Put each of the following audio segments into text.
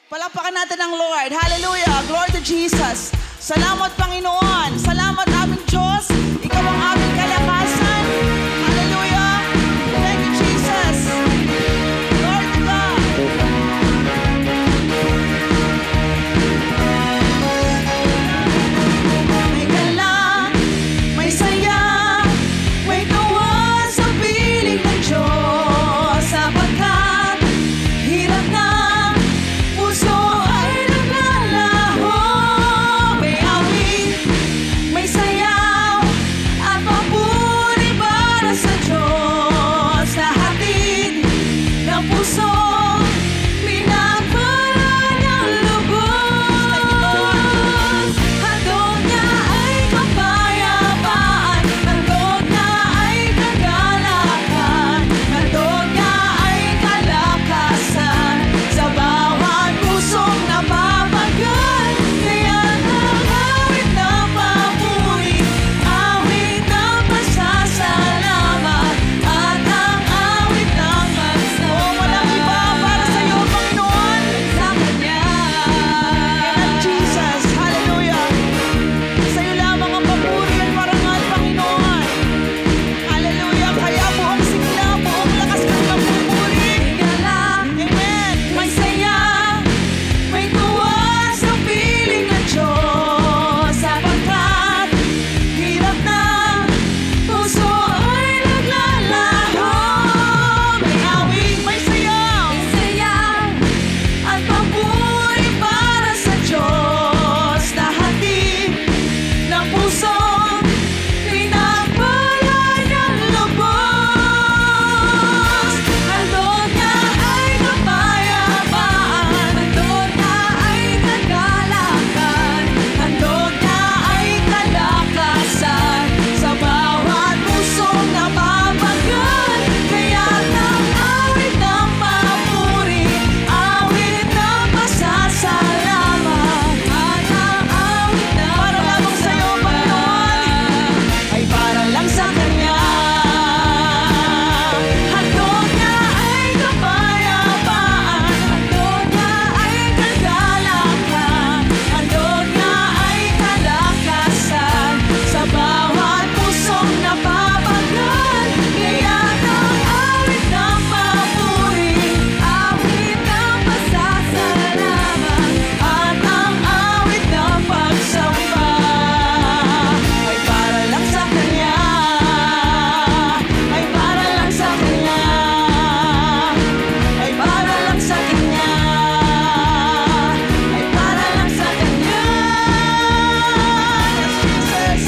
Palakpakan natin ang Lord. Hallelujah. Glory to Jesus. Salamat, Panginoon. Salamat, aming Diyos. Ikaw ang aming kalakasan. Hallelujah. Thank you, Jesus. Glory to God. May galak, may saya, may tuwa sa piling ng Diyos. Sapagkat hirap ng puso ay naglalaho. May awit, may sayaw, at papuri para sa Diyos. Nahatid ng puso, pinagpala ng lubos. Handog niya ay kapayapaan, handog niya ay kagalakan, handog niya ay kalakasan sa bawat pusong napapagal. Kaya ang awit ng papuri, awit ng pasasalamat, at ang awit ng magsawa. Walang iba para sa iyo, Panginoon. Sa Kanya. Jesus, hallelujah. Sa iyo lamang ang papuri at parangal, Panginoon. Hallelujah. Kaya buong sigla, buong lakas kang magpupuri. Amen. May saya, may tuwa sa piling ng Diyos. Sapagkat hirap ng puso ay naglalaho. May awit, may sayaw, at papuri para sa Diyos. Nahatid ng puso, pinagpala ng lubos. Handog niya ay kapayapaan, handog niya ay kagalakan, handog niya ay kalakasan sa bawat pusong napapagal. Kaya ng awit ng papuri, awit ng pasasalamat, at ang awit ng para lamang sa iyo, Panginoon, ay para lang sa Kanya. Handog niya ay kapayapaan, handog niya ay kagalakan, handog niya ay kalakasan sa bawat pusong napapagal. Kaya ng awit ng papuri, awit ng pasasalamat, at ang awit ng pagsamba ay para lang sa Kanya, ay para lang sa Kanya, ay para lang sa Kanya, ay para lang sa Kanya. Yes, Jesus.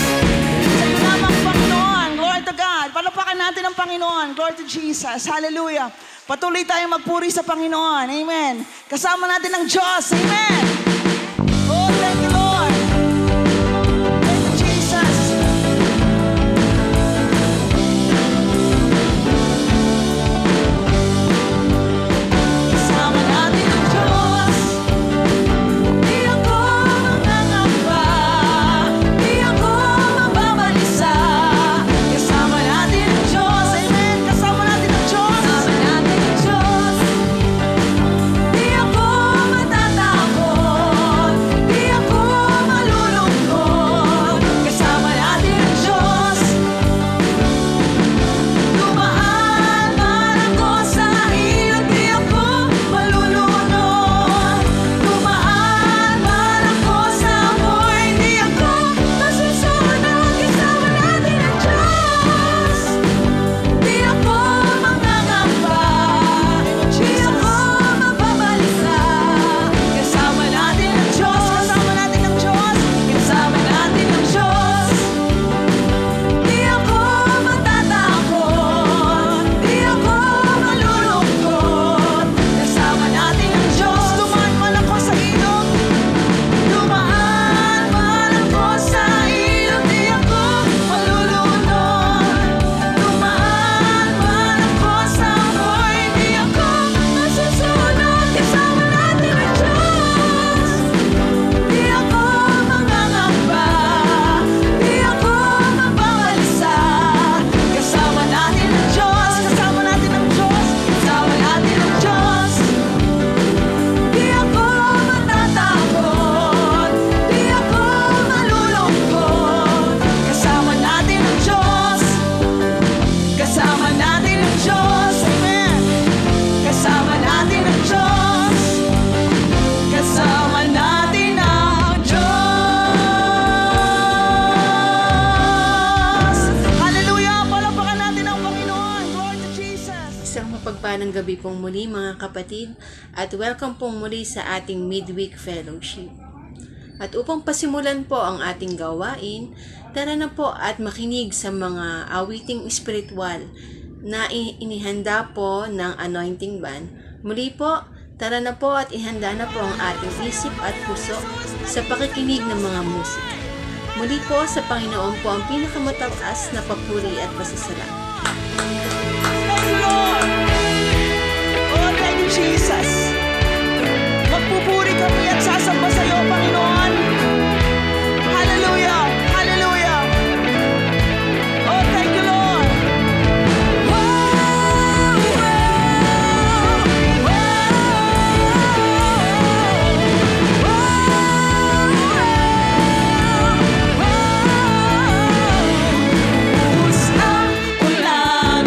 Sa iyo lamang, Panginoon. Glory to God. Palakpakan natin ang Panginoon. Glory to Jesus. Hallelujah. Patuloy tayong magpuri sa Panginoon. Amen. Kasama natin ang Diyos. Amen. Oh, thank you, Lord. Thank you, Jesus. Kasama natin ang Diyos. Di ako mangangamba, di ako mababalisa. Kasama natin ang Diyos. Amen. Kasama natin ang Diyos. Kasama natin ang Diyos. Di ako matatakot. Isang mapagpalang gabi pong muli mga kapatid at welcome pong muli sa ating midweek fellowship. At upang pasimulan po ang ating gawain, tara na po at makinig sa mga awiting espiritual na inihanda po ng anointing band. Muli po, tara na po at ihanda na po ang ating isip at puso sa pakikinig ng mga musika. Muli po sa Panginoon po ang pinakamataas na papuri at pasasalamat. Thank you, Lord. Oh, thank you, Jesus. Magpupuri kami at sasamba sa iyo, Panginoon. Hallelujah. Hallelujah. Oh, thank you, Lord. Ang ulan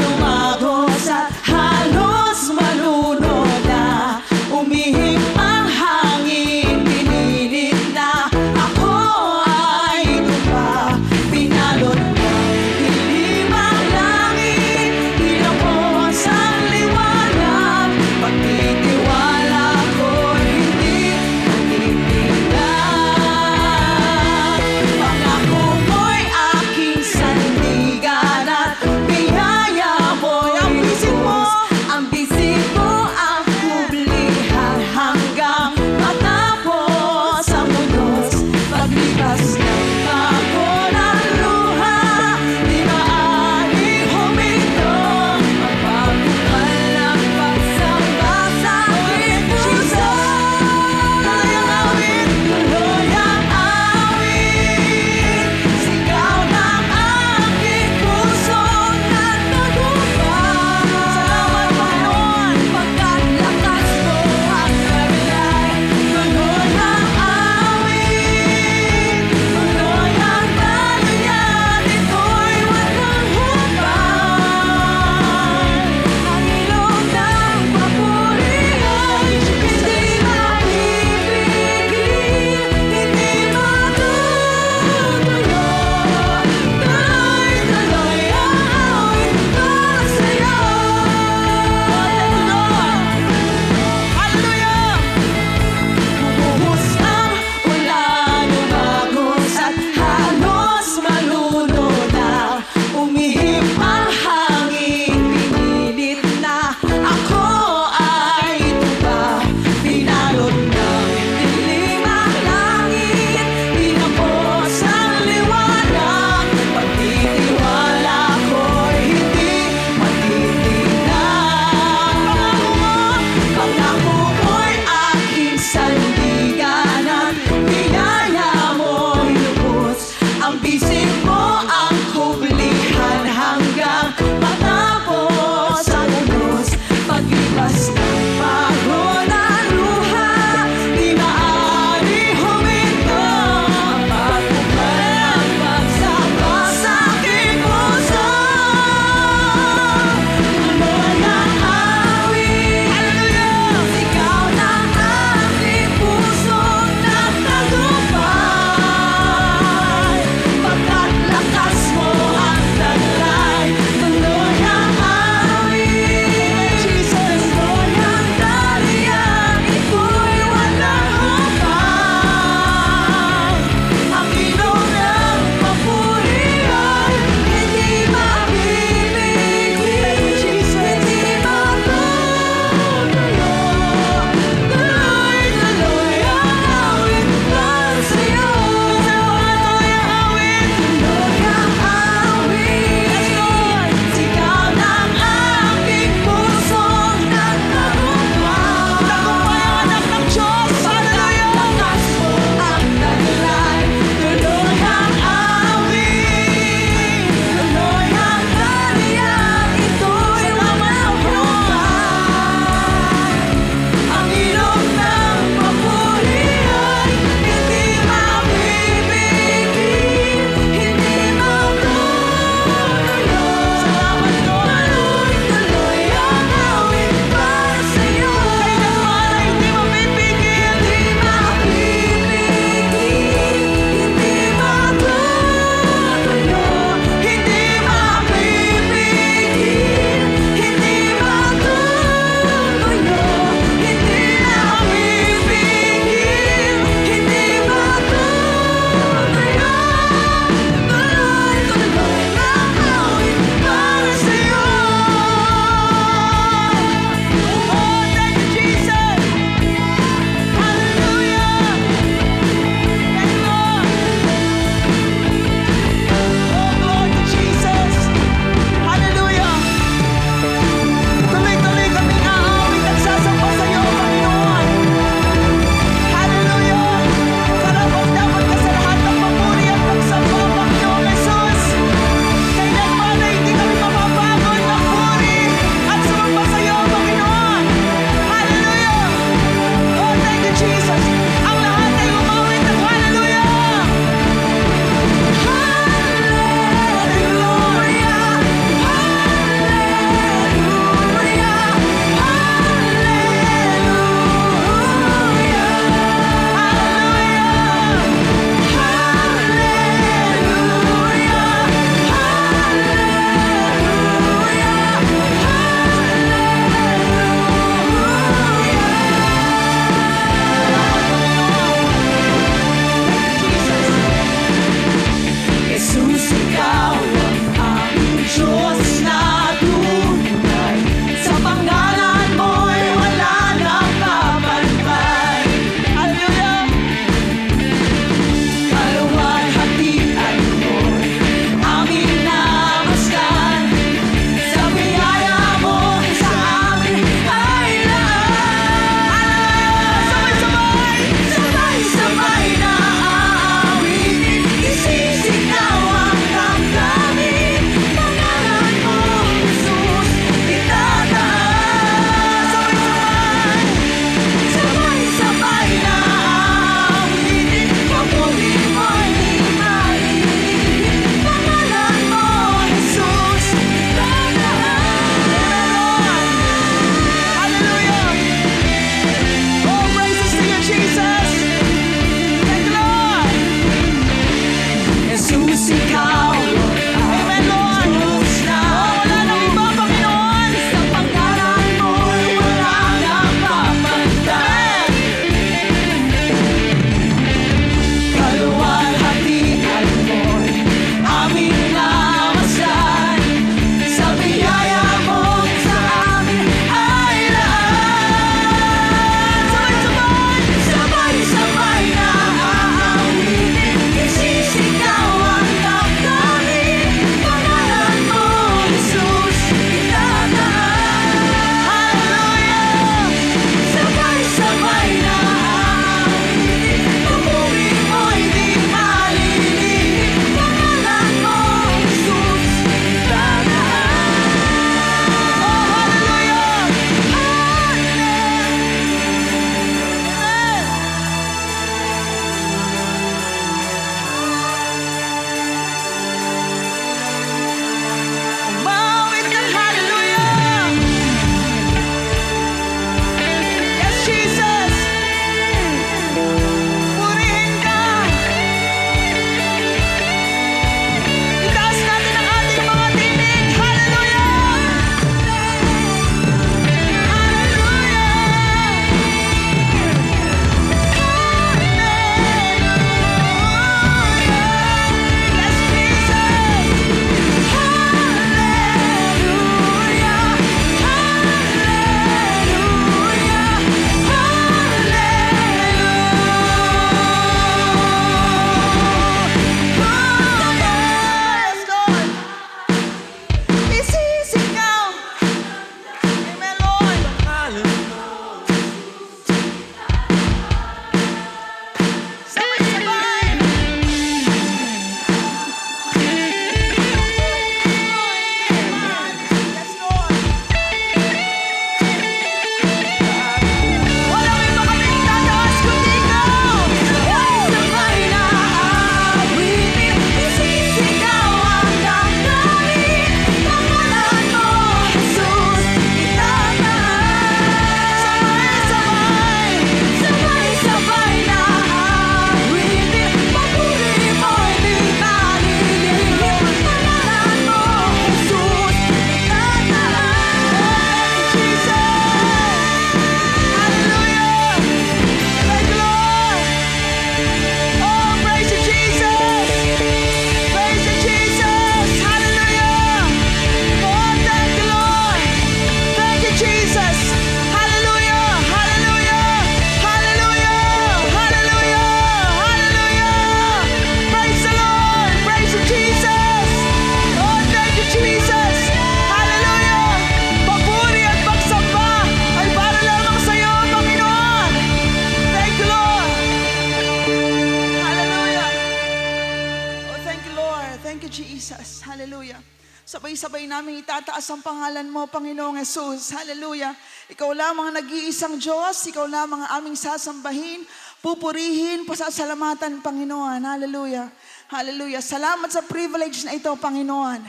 sabay namin itataas ang pangalan mo, Panginoong Jesus. Hallelujah. Ikaw lamang ang nag-iisang Diyos, ikaw lamang ang aming sasambahin, pupurihin, pasasalamatan, Panginoon. Hallelujah. Hallelujah. Salamat sa privilege na ito, Panginoon,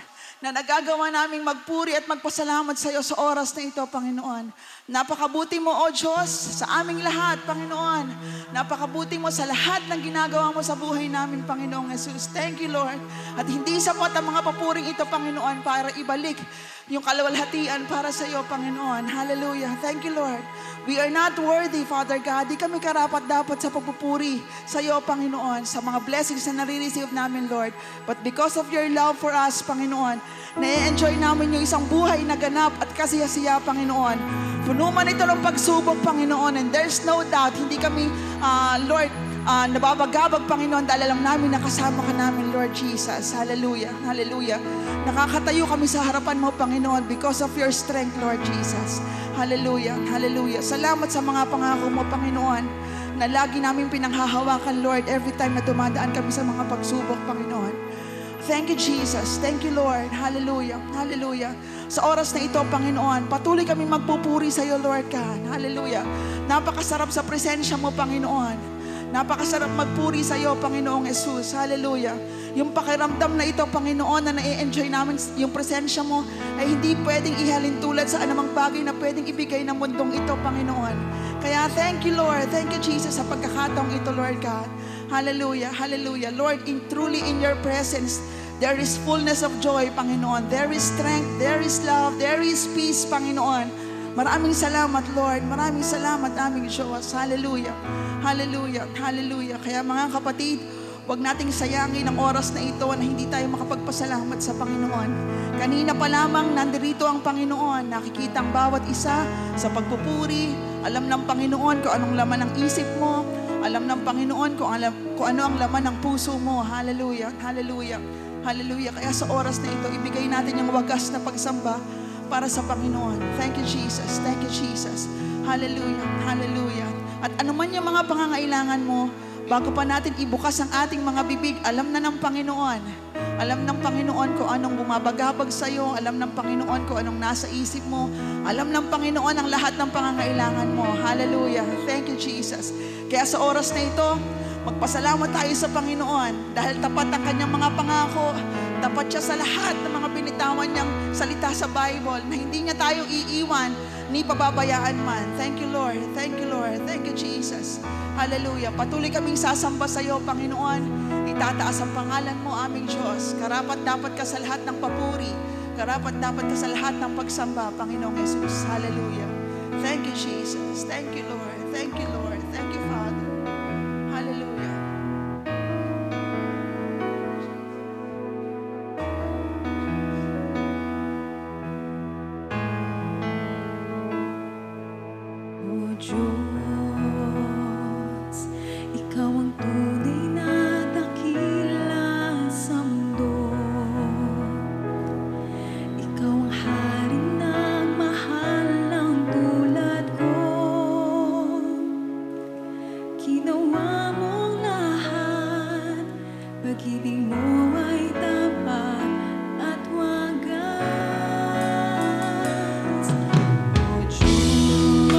na nagagawa naming magpuri at magpasalamat sa iyo sa oras na ito, Panginoon. Napakabuti mo, O Diyos, sa aming lahat, Panginoon. Napakabuti mo sa lahat ng ginagawa mo sa buhay namin, Panginoong Jesus. Thank you, Lord. At hindi sapat ang mga papuring ito, Panginoon, para ibalik yung kalawalhatian para sa iyo, Panginoon. Hallelujah. Thank you, Lord. We are not worthy, Father God. Di kami karapat-dapat sa pagpupuri sa iyo, Panginoon, sa mga blessings na nare-receive namin, Lord. But because of your love for us, Panginoon, na-enjoy namin yung isang buhay na ganap at kasiyasiya, Panginoon. Puno man ito ng pagsubok, Panginoon, and there's no doubt, hindi kami, Lord, nababagabag, Panginoon, dahil alam namin na kasama ka namin, Lord Jesus. Hallelujah. Hallelujah. Nakakatayo kami sa harapan mo, Panginoon, because of your strength, Lord Jesus. Hallelujah. Hallelujah. Salamat sa mga pangako mo, Panginoon, na lagi namin pinanghahawakan, Lord, every time na dumadaan kami sa mga pagsubok, Panginoon. Thank you, Jesus. Thank you, Lord. Hallelujah. Hallelujah. Sa oras na ito, Panginoon, patuloy kami magpupuri sa iyo, Lord God. Hallelujah. Napakasarap sa presensya mo, Panginoon. Napakasarap magpuri sa iyo, Panginoong Jesus. Hallelujah. Yung pakiramdam na ito, Panginoon, na na-enjoy namin yung presensya mo, ay hindi pwedeng ihalin tulad sa anumang bagay na pwedeng ibigay ng mundong ito, Panginoon. Kaya thank you, Lord. Thank you, Jesus, sa pagkakataong ito, Lord God. Hallelujah. Hallelujah. Lord, truly in your presence, there is fullness of joy, Panginoon. There is strength, there is love, there is peace, Panginoon. Maraming salamat, Lord. Maraming salamat, aming Diyos. Hallelujah. Hallelujah. Hallelujah. Kaya mga kapatid, huwag nating sayangin ang oras na ito na hindi tayo makapagpasalamat sa Panginoon. Kanina pa lamang nandirito ang Panginoon. Nakikita ang bawat isa sa pagpupuri. Alam ng Panginoon kung anong laman ng isip mo. Alam ng Panginoon kung ano ang laman ng puso mo. Hallelujah. Hallelujah. Hallelujah. Kaya sa oras na ito, ibigay natin yung wagas na pagsamba para sa Panginoon. Thank you, Jesus. Thank you, Jesus. Hallelujah. Hallelujah. At anuman yung mga pangangailangan mo, bago pa natin ibukas ang ating mga bibig, alam na ng Panginoon. Alam ng Panginoon kung anong bumabagabag sa iyo. Alam ng Panginoon kung anong nasa isip mo. Alam ng Panginoon ang lahat ng pangangailangan mo. Hallelujah. Thank you, Jesus. Kaya sa oras na ito, magpasalamat tayo sa Panginoon dahil tapat ang kanyang mga pangako. Tapat siya sa lahat ng mga binitawan niyang salita sa Bible na hindi niya tayo iiwan ni pababayaan man. Thank you, Lord. Thank you, Lord. Thank you, Jesus. Hallelujah. Patuloy kaming sasamba sa iyo, Panginoon. Itataas ang pangalan mo, aming Diyos. Karapat dapat ka sa lahat ng papuri. Karapat dapat ka sa lahat ng pagsamba, Panginoong Jesus. Hallelujah. Thank you, Jesus. Thank you, Lord. Thank you, Lord. Thank you, Father. Hallelujah. O Diyos, Ikaw ang tunay na dakila sa mundo. Ikaw ang hari ng mahal ng tulad ko. Ginawa mong lahat, pag-ibig mo ay tapat at wagas. O Diyos,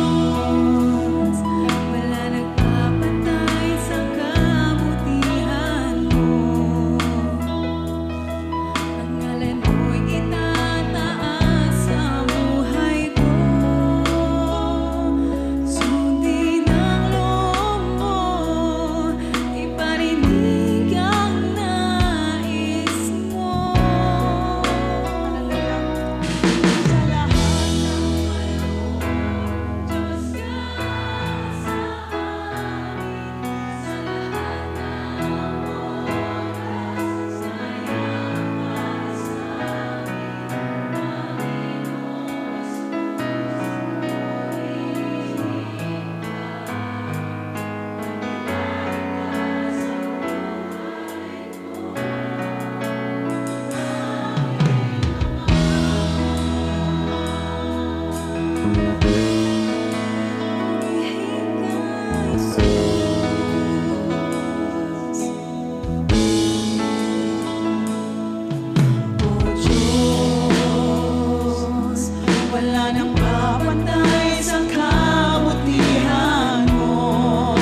ng papantay sa kabutihan mo.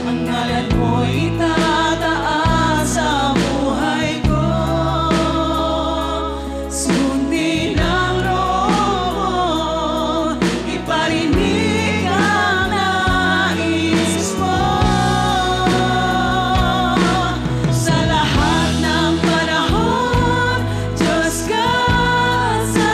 Ang ngalan mo'y itataas sa buhay ko. Sundin ang loob mo, iparinig ang nais mo. Sa lahat ng panahon, Diyos ka sa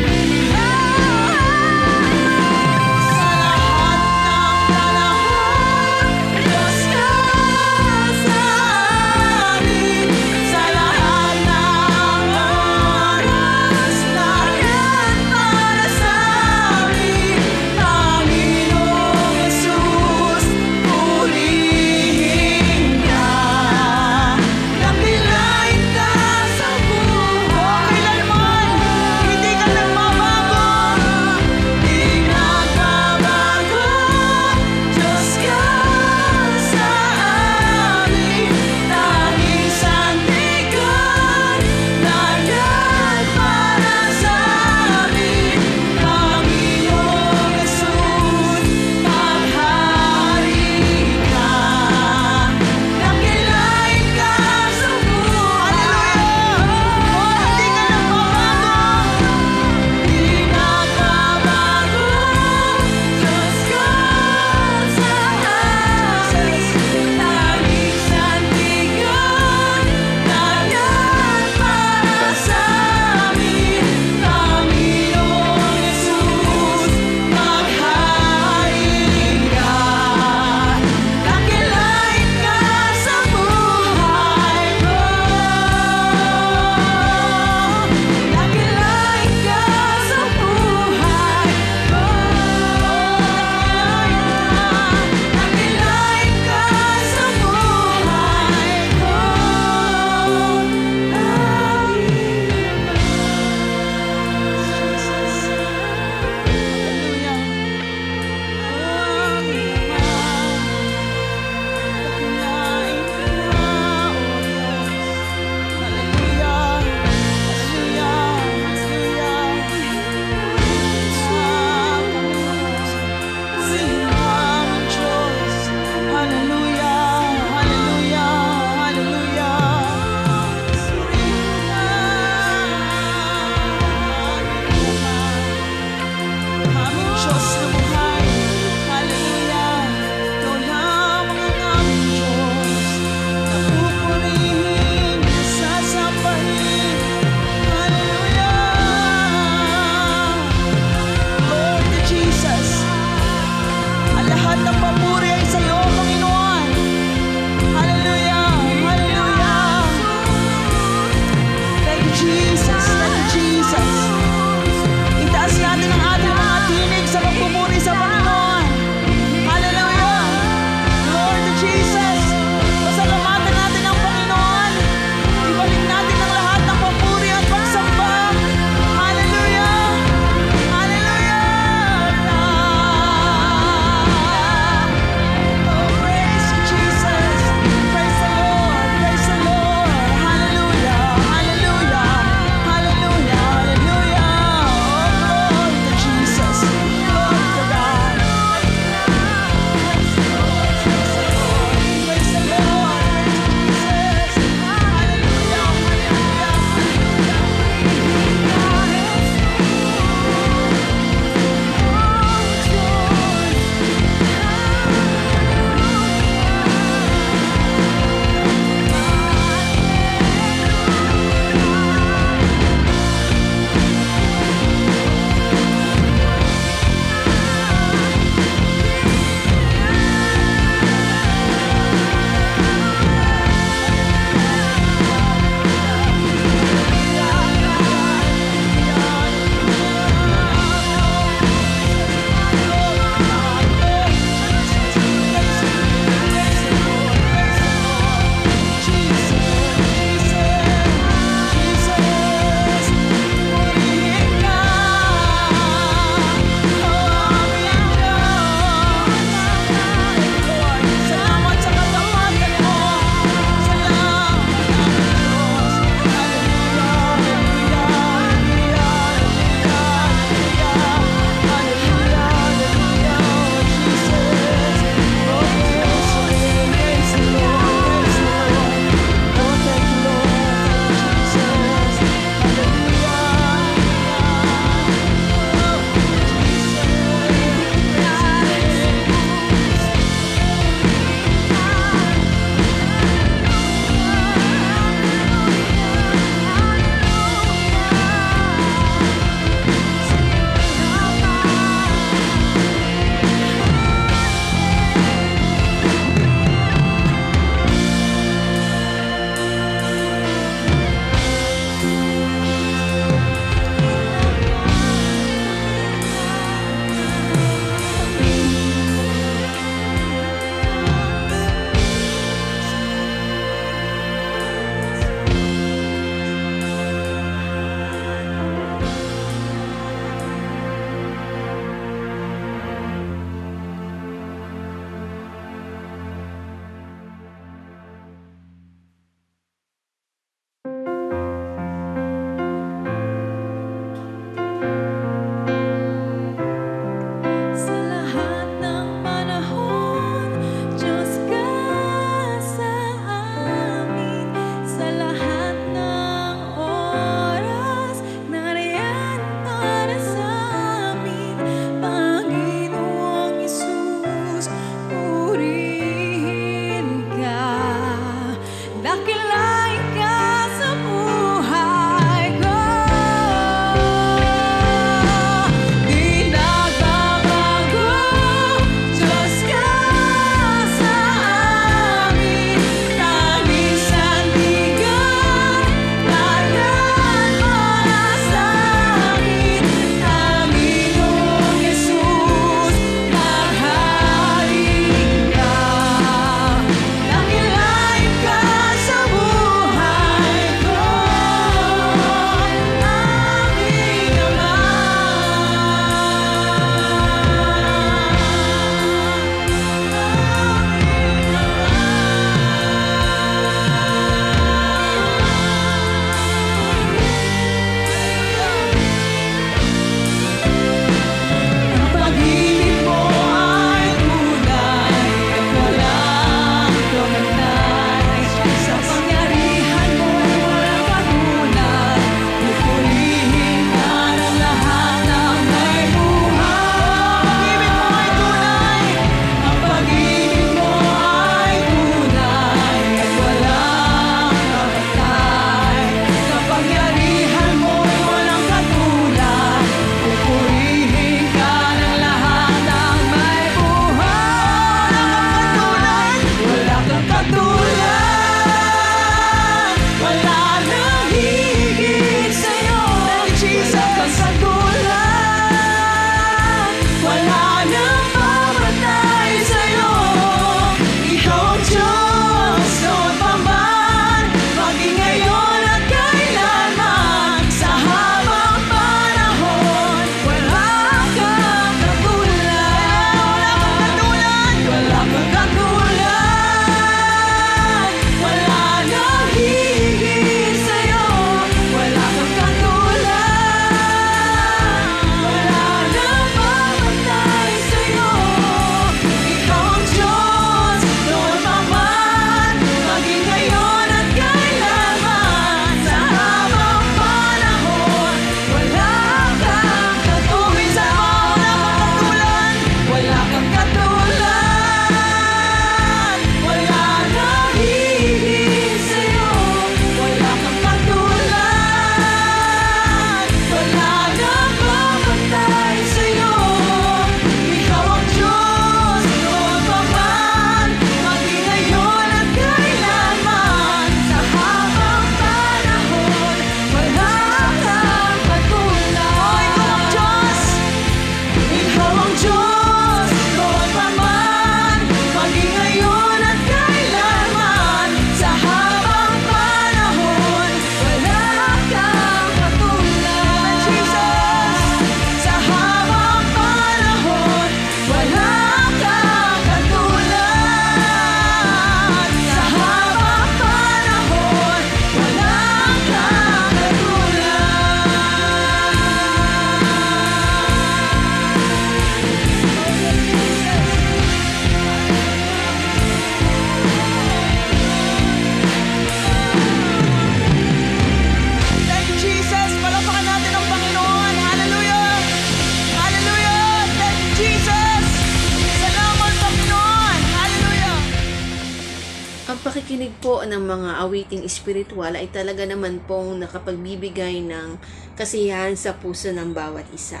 pakikinig po ng mga awiting espiritual ay talaga naman pong nakapagbibigay ng kasiyahan sa puso ng bawat isa.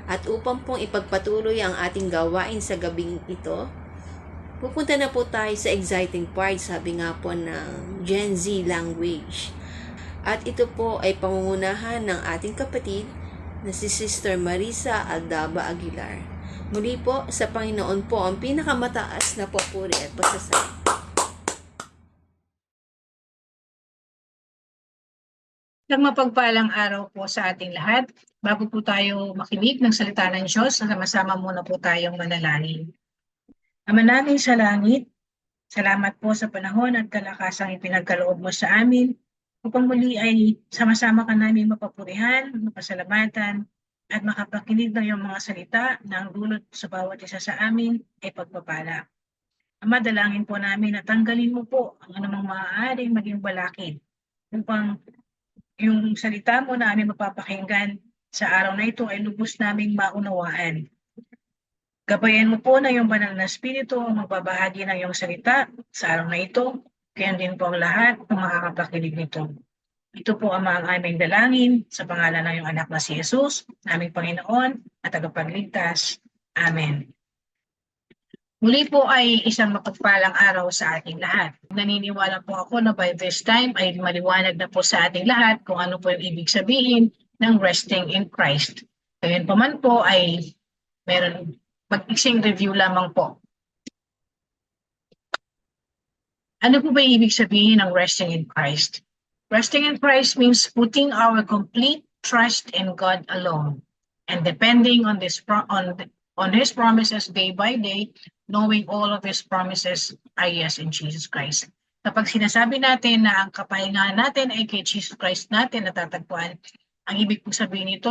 At upang pong ipagpatuloy ang ating gawain sa gabing ito, pupunta na po tayo sa exciting part, sabi nga po ng Gen Z language. At ito po ay pangungunahan ng ating kapatid na si Sister Marisa Aldaba Aguilar. Muli po, sa Panginoon po ang pinakamataas na papuri at pasasalamat. Isang mapagpalang araw po sa ating lahat. Bago po tayo makinig ng salita ng Diyos, sama-sama muna po tayong manalangin. Ama namin sa langit, salamat po sa panahon at kalakasang ipinagkaloob mo sa amin upang muli ay sama-sama ka namin mapapurihan, mapasalamatan, at makapakinig ng iyong mga salita na ang dulot sa bawat isa sa amin ay pagpapala. Ama, dalangin po namin na tanggalin mo po ang anumang maaaring maging balakid upang yung salita mo na aming mapapakinggan sa araw na ito ay lubos naming maunawaan. Gabayan mo po na yung banal na espiritu ang magbabahagi ng iyong salita sa araw na ito, kaya din po ang lahat ng makakapakinig nito. Ito po ang aming dalangin sa pangalan ng iyong anak na si Jesus, naming Panginoon at tagapagligtas. Amen. Muli po ay isang mapagpalang araw sa ating lahat. Naniniwala po ako na by this time ay maliwanag na po sa ating lahat kung ano po yung ibig sabihin ng resting in Christ. Ngayon pa man po ay meron mag-ising review lamang po. Ano po ba yung ibig sabihin ng resting in Christ? Resting in Christ means putting our complete trust in God alone and depending on His promises day by day, knowing all of His promises are yes in Jesus Christ. Kapag sinasabi natin na ang kapahingahan natin ay kay Jesus Christ natin natatagpuan, ang ibig pong sabihin nito,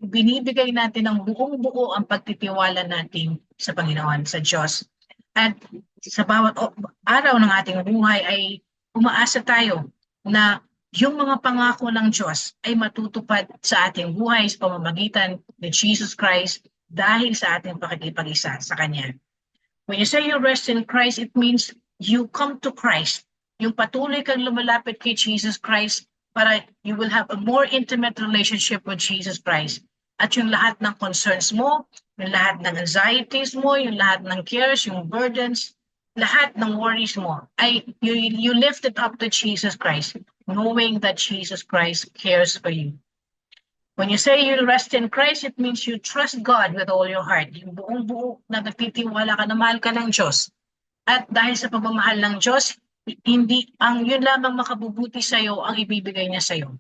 binibigay natin ng buong-buo ang pagtitiwala natin sa Panginoon, sa Diyos. At sa bawat araw ng ating buhay ay umaasa tayo na yung mga pangako ng Diyos ay matutupad sa ating buhay sa pamamagitan ni Jesus Christ dahil sa ating pakikipag-isa sa Kanya. When you say you rest in Christ, it means you come to Christ. Yung patuloy kang lumalapit kay Jesus Christ para you will have a more intimate relationship with Jesus Christ. At yung lahat ng concerns mo, yung lahat ng anxieties mo, yung lahat ng cares, yung burdens, lahat ng worries mo, ay you lift it up to Jesus Christ, knowing that Jesus Christ cares for you. When you say you rest in Christ, it means you trust God with all your heart. Yung buong-buo na nagtitiwala ka na mahal ka ng Diyos. At dahil sa pagmamahal ng Diyos, hindi ang yun lamang makabubuti sa iyo ang ibibigay niya sa iyo.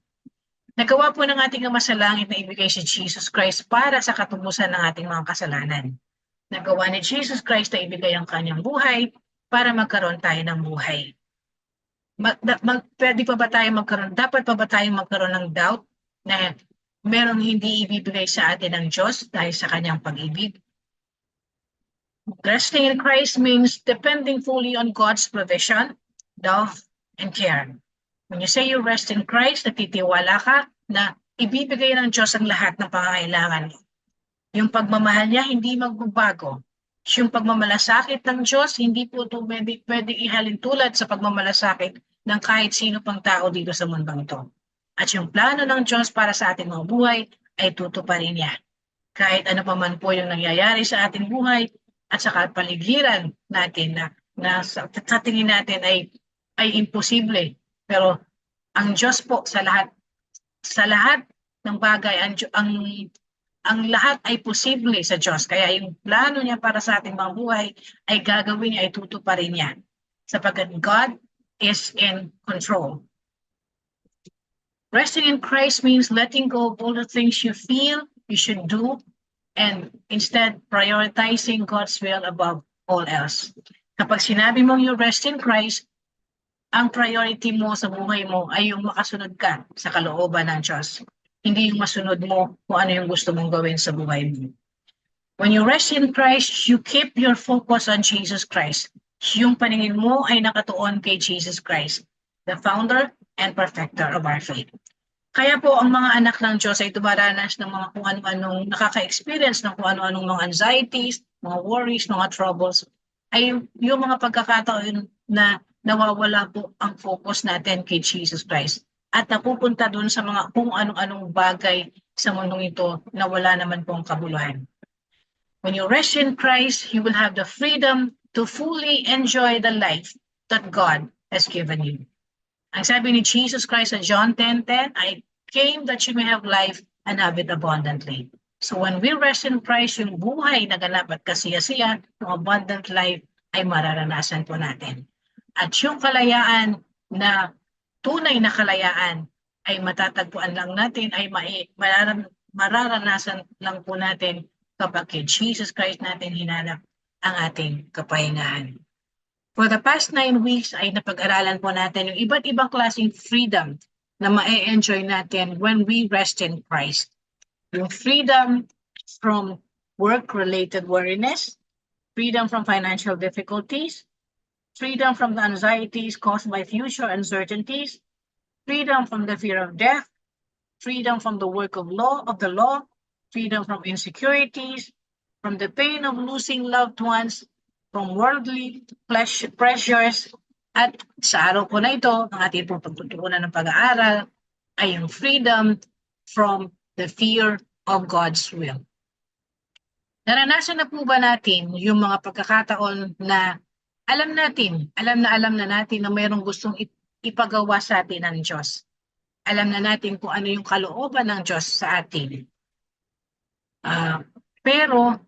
Nagawa po ng ating Ama sa langit na ibigay si Jesus Christ para sa katubusan ng ating mga kasalanan. Nagawa ni Jesus Christ na ibigay ang kanyang buhay para magkaroon tayo ng buhay. Pwede pa ba tayo magkaroon? Dapat pa ba tayo magkaroon ng doubt na merong hindi ibibigay sa atin ng Diyos dahil sa kanyang pag-ibig? Resting in Christ means depending fully on God's provision, love, and care. When you say you rest in Christ, natitiwala ka na ibibigay ng Diyos ang lahat ng pangangailangan mo. Yung pagmamahal niya hindi magbabago. Yung pagmamalasakit ng Diyos, hindi po ito pwede ihalin tulad sa pagmamalasakit ng kahit sino pang tao dito sa mundong ito. At yung plano ng Diyos para sa ating mga buhay ay tutuparin niya. Kahit ano pa man po yung nangyayari sa ating buhay at sa kapaligiran natin na sa tingin natin ay imposible. Pero ang Diyos po sa lahat ng bagay, ang lahat ay posible sa Diyos. Kaya yung plano niya para sa ating mga buhay ay gagawin niya, ay tutuparin niya. Sapagkat God is in control. Resting in Christ means letting go of all the things you feel you should do and instead prioritizing God's will above all else. Kapag sinabi mong you rest in Christ, ang priority mo sa buhay mo ay yung makasunod ka sa kalooban ng Diyos. Hindi yung masunod mo kung ano yung gusto mong gawin sa buhay mo. When you rest in Christ, you keep your focus on Jesus Christ. Yung paningin mo ay nakatuon kay Jesus Christ, the founder and perfecter of our faith. Kaya po ang mga anak ng Diyos ay dumaranas ng mga kung ano-anong nakaka-experience ng kung ano-anong mga anxieties, mga worries, mga troubles, ay yung mga pagkakataon na nawawala po ang focus natin kay Jesus Christ. At napupunta doon sa mga kung anong-anong bagay sa mundong ito na wala naman pong kabuluhan. When you rest in Christ, you will have the freedom to fully enjoy the life that God has given you. Ang sabi ni Jesus Christ sa John 10:10, I came that you may have life and have it abundantly. So when we rest in Christ, yung buhay na ganap at kasiyasiya, yung abundant life ay mararanasan po natin. At yung kalayaan na tunay na kalayaan ay matatagpuan lang natin, ay mararanasan lang po natin kapag kay Jesus Christ natin hinanap ang ating kapahingahan. For the past 9 weeks ay napag-aralan po natin yung iba't ibang klaseng freedom na ma-enjoy natin when we rest in Christ. Yung freedom from work-related worriness, freedom from financial difficulties, freedom from the anxieties caused by future uncertainties, freedom from the fear of death, freedom from the work of the law, freedom from insecurities, from the pain of losing loved ones, from worldly pressures, at sa araw po na ito, ang ating pong pagtutuunan ng pag-aaral ay yung freedom from the fear of God's will. Naranasan na po ba natin yung mga pagkakataon na alam na natin na mayroong gustong ipagawa sa atin ng Diyos? Alam na natin kung ano yung kalooban ng Diyos sa atin. Pero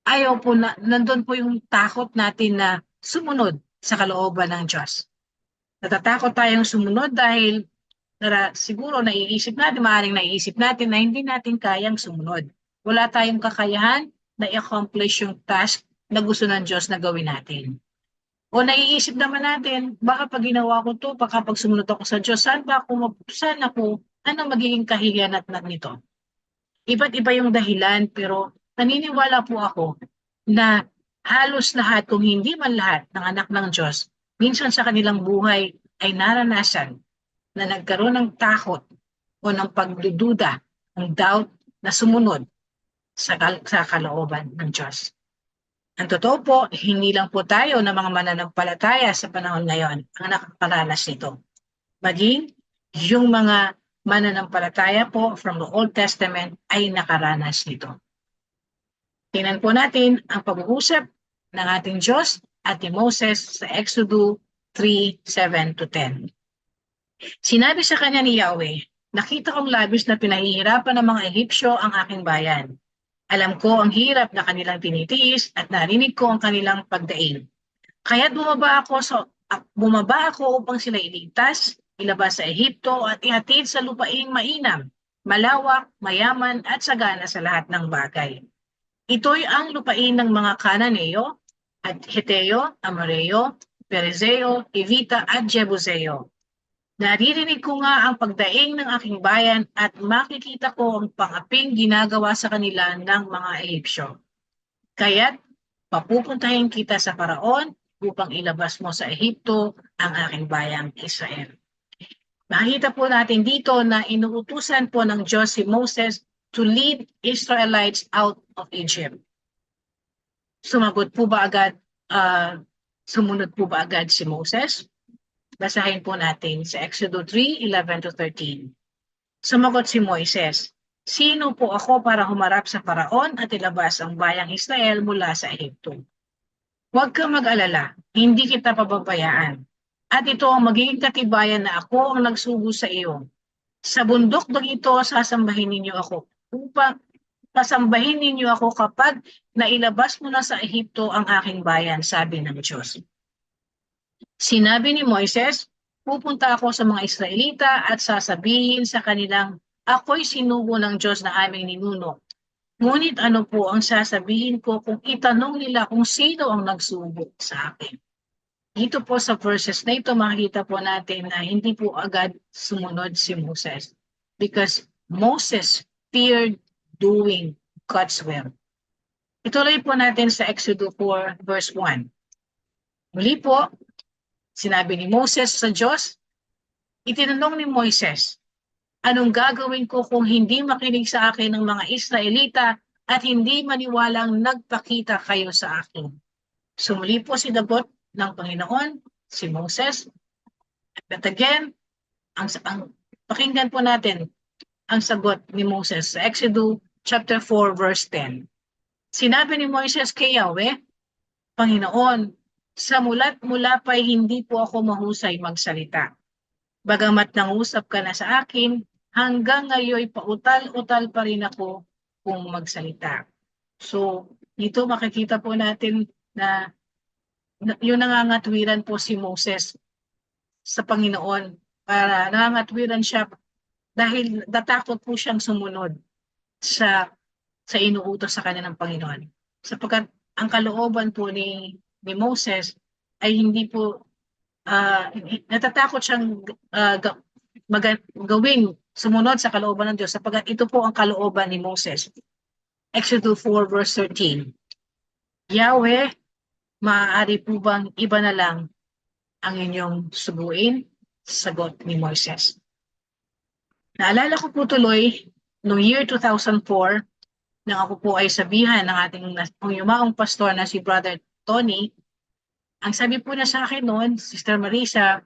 ayaw po na, nandun po yung takot natin na sumunod sa kalooban ng Diyos. Natatakot tayong sumunod dahil siguro maaaring naiisip natin na hindi natin kayang sumunod. Wala tayong kakayahan na i-accomplish yung task na gusto ng Diyos na gawin natin. O naiisip naman natin, baka pag ginawa ko to, baka pag sumunod ako sa Diyos, saan ako, ano magiging kahihiyanat nito? Iba't iba yung dahilan, pero naniniwala po ako na halos lahat, kung hindi man lahat ng anak ng Diyos, minsan sa kanilang buhay ay naranasan na nagkaroon ng takot o ng pagdududa, ng doubt na sumunod sa kalooban ng Diyos. Ang totoo po, hindi lang po tayo na mga mananampalataya sa panahon ngayon ang nakakaranas nito. Maging yung mga mananampalataya po from the Old Testament ay nakaranas nito. Tingnan po natin ang pag-uusap ng ating Diyos at ni Moses sa Exodus 3:7-10. Sinabi sa kanya ni Yahweh, nakita kong labis na pinahihirapan ng mga Ehipsyo ang aking bayan. Alam ko ang hirap na kanilang tinitiis at narinig ko ang kanilang pagdaing. Kaya't bumaba ako upang sila iligtas, ilabas sa Ehipto at ihatid sa lupaing mainam, malawak, mayaman at sagana sa lahat ng bagay. Ito'y ang lupain ng mga Kananeo, at Heteo, Amoreo, Perezeo, Evita at Jebuseo. Naririnig ko nga ang pagdaing ng aking bayan at makikita ko ang pang-aping ginagawa sa kanila ng mga Ehipsyo. Kaya't papupuntahin kita sa Paraon upang ilabas mo sa Ehipto ang aking bayang Israel. Makita po natin dito na inuutusan po ng Diyos si Moses to lead Israelites out of Egypt. Sumunod po ba agad si Moses? Basahin po natin sa Exodus 3:11-13. Sumagot si Moises, sino po ako para humarap sa Paraon at ilabas ang bayang Israel mula sa Ehipto? Huwag kang mag-alala, hindi kita pababayaan. At ito ang magiging katibayan na ako ang nagsugo sa iyo. Sa bundok ng ito, sasambahin ninyo ako kapag nailabas mo na sa Ehipto ang aking bayan, sabi ng Diyos. Sinabi ni Moises, pupunta ako sa mga Israelita at sasabihin sa kanilang, ako'y sinugo ng Diyos na aming ninuno. Ngunit ano po ang sasabihin ko kung itanong nila kung sino ang nagsugo sa akin? Dito po sa verses na ito, makikita po natin na hindi po agad sumunod si Moses. Because Moses feared doing God's will. Ituloy po natin sa Exodus 4:1. Muli po, sinabi ni Moses sa Diyos, itinanong ni Moises, anong gagawin ko kung hindi makinig sa akin ng mga Israelita at hindi maniwalang nagpakita kayo sa akin? Sumuli po sinagot ng Panginoon, si Moses. But again, ang pakinggan po natin ang sagot ni Moses sa Exodus chapter 4 verse 10. Sinabi ni Moises kay Yahweh, Panginoon, sa mula't mula pa'y hindi po ako mahusay magsalita. Bagamat nangusap ka na sa akin, hanggang ngayon pautal-utal pa rin ako kung magsalita. So, dito makikita po natin na yung nangangatwiran po si Moses sa Panginoon. Para nangangatwiran siya dahil natakot po siyang sumunod sa inuutos sa kanya ng Panginoon. Sapagkat ang kalooban po ni Moses ay hindi po natatakot siyang gawing sumunod sa kalooban ng Diyos sapagkat ito po ang kalooban ni Moses. Exodus 4 verse 13. Yahweh, maaari po bang iba na lang ang inyong suguin? Sagot ni Moises. Naalala ko po tuloy, noong year 2004, nang ako po ay sabihan ng ating yumaong pastor na si Brother Tony, ang sabi po na sa akin noon, Sister Marisa,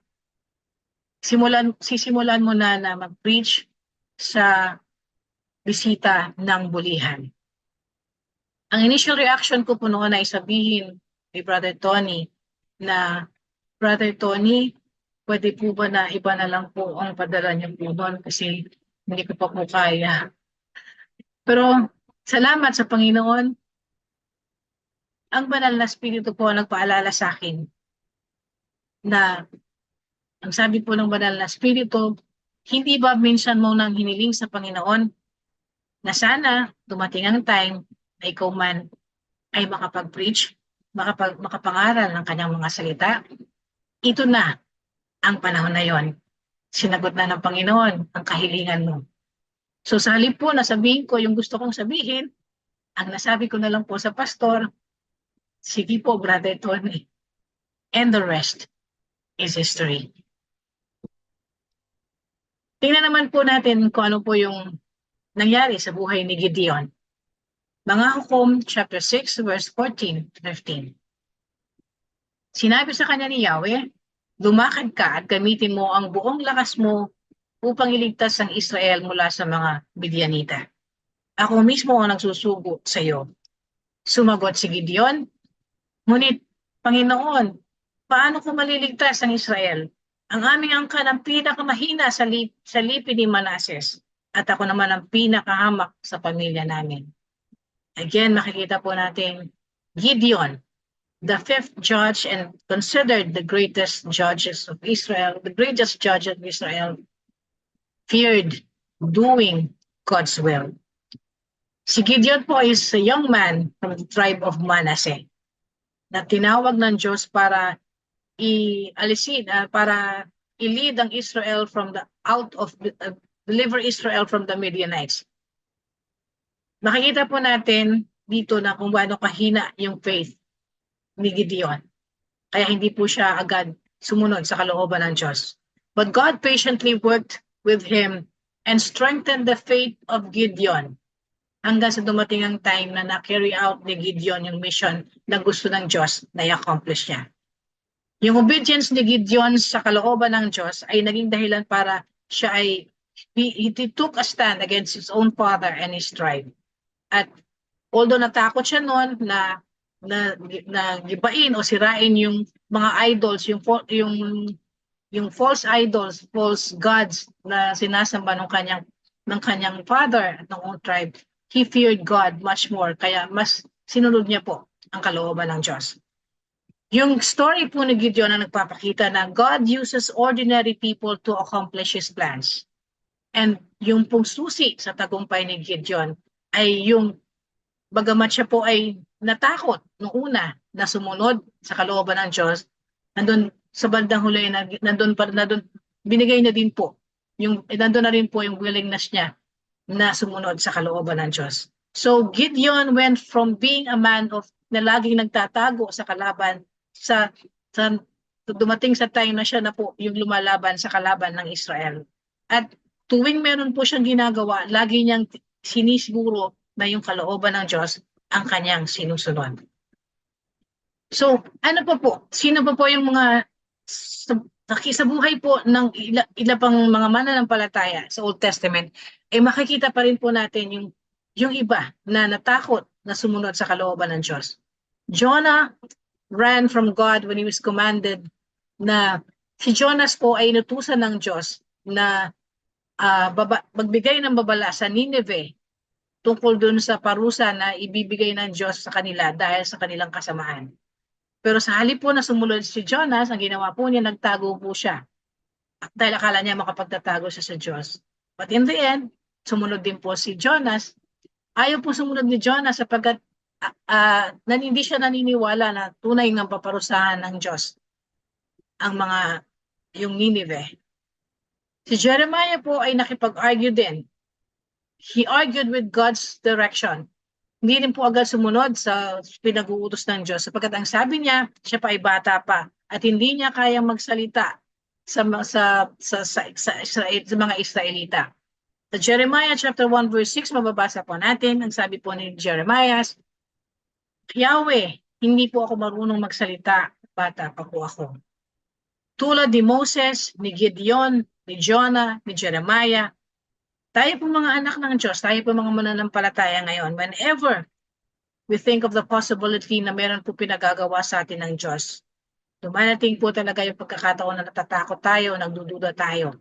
sisimulan mo na mag-preach sa bisita ng bulihan. Ang initial reaction ko po noon ay sabihin kay Brother Tony na, Brother Tony, pwede po ba na iba na lang po ang padala niyo po noon kasi hindi ko pa po kaya. Pero salamat sa Panginoon, ang banal na Espiritu po nagpaalala sa akin na ang sabi po ng banal na Espiritu, hindi ba minsan mo nang hiniling sa Panginoon na sana dumating ang time na ikaw man ay makapag-preach, makapangaral ng kanyang mga salita? Ito na ang panahon na yon. Sinagot na ng Panginoon ang kahilingan mo. So sa halip po na sabihin ko yung gusto kong sabihin, ang nasabi ko na lang po sa pastor, sige po, Brother Tony. And the rest is history. Tingnan naman po natin kung ano po yung nangyari sa buhay ni Gideon. Mga Hukom, chapter 6, verse 14 to 15. Sinabi sa kanya ni Yahweh, lumakad ka at gamitin mo ang buong lakas mo upang iligtas ang Israel mula sa mga Midianita. Ako mismo ang nagsusugo sa iyo. Sumagot si Gideon, ngunit, Panginoon, paano ko maliligtas ang Israel? Ang aming angkan ang pinakamahina sa lipi ni Manases at ako naman ang pinakahamak sa pamilya namin. Again, makikita po natin Gideon, the fifth judge and considered the greatest judges of Israel, the greatest judge of Israel, feared doing God's will. Si Gideon po is a young man from the tribe of Manasseh na tinawag ng Diyos para para i-lead ang Israel from deliver Israel from the Midianites. Makikita po natin dito na kung gaano kahina yung faith ni Gideon. Kaya hindi po siya agad sumunod sa kalooban ng Diyos. But God patiently worked with him and strengthened the faith of Gideon hanggang sa dumating ang time na na-carry out ni Gideon yung mission na gusto ng Diyos na i-accomplish niya. Yung obedience ni Gideon sa kalooban ng Diyos ay naging dahilan para siya he took a stand against his own father and his tribe. At although natakot siya noon na gibain o sirain yung mga idols, yung false idols, false gods na sinasamba ng kanyang father at ng own tribe, he feared God much more, kaya mas sinunod niya po ang kalooban ng Diyos. Yung story po ni Gideon na nagpapakita na God uses ordinary people to accomplish His plans. And yung pong susi sa tagumpay ni Gideon ay yung bagamat siya po ay natakot noong una na sumunod sa kalooban ng Diyos, nandun sa bandang huli nandun binigay na din po nandun na rin po yung willingness niya na sumunod sa kalooban ng Diyos. So Gideon went from being a man na laging nagtatago sa kalaban sa dumating sa time na siya na po yung lumalaban sa kalaban ng Israel. At tuwing meron po siyang ginagawa, lagi niyang sinisiguro na yung kalooban ng Diyos ang kanyang sinusunod. So, ano pa po? Sino pa po yung mga sa buhay po ng ila pang mga mananampalataya sa Old Testament, makikita pa rin po natin yung iba na natakot na sumunod sa kalooban ng Diyos. Jonah ran from God when he was commanded na si Jonas po ay inutusan ng Diyos na magbigay ng babala sa Nineveh tungkol dun sa parusa na ibibigay ng Diyos sa kanila dahil sa kanilang kasamaan. Pero sa halip po na sumunod si Jonas, ang ginawa po niya, nagtago po siya. Dahil akala niya makapagtatago siya sa Diyos. But in the end, sumunod din po si Jonas. Ayaw po sumunod ni Jonas sapagkat hindi siya naniniwala na tunay ng paparusahan ng Diyos yung Nineveh. Si Jeremiah po ay nakipag-argue din. He argued with God's direction. Hindi rin po agad sumunod sa pinag-uutos ng Diyos sapagkat ang sabi niya, siya pa ay bata pa at hindi niya kayang magsalita sa mga Israelita. Sa Jeremiah chapter 1 verse 6, mababasa po natin, ang sabi po ni Jeremiah, Yahweh, hindi po ako marunong magsalita, bata pa po ako. Tulad ni Moses, ni Gideon, ni Jonah, ni Jeremiah, tayo po mga anak ng Diyos, tayo po mga mananampalataya ngayon, whenever we think of the possibility na meron po pinagagawa sa atin ng Diyos, dumarating po talaga yung pagkakataon na natatakot tayo, nagdududa tayo,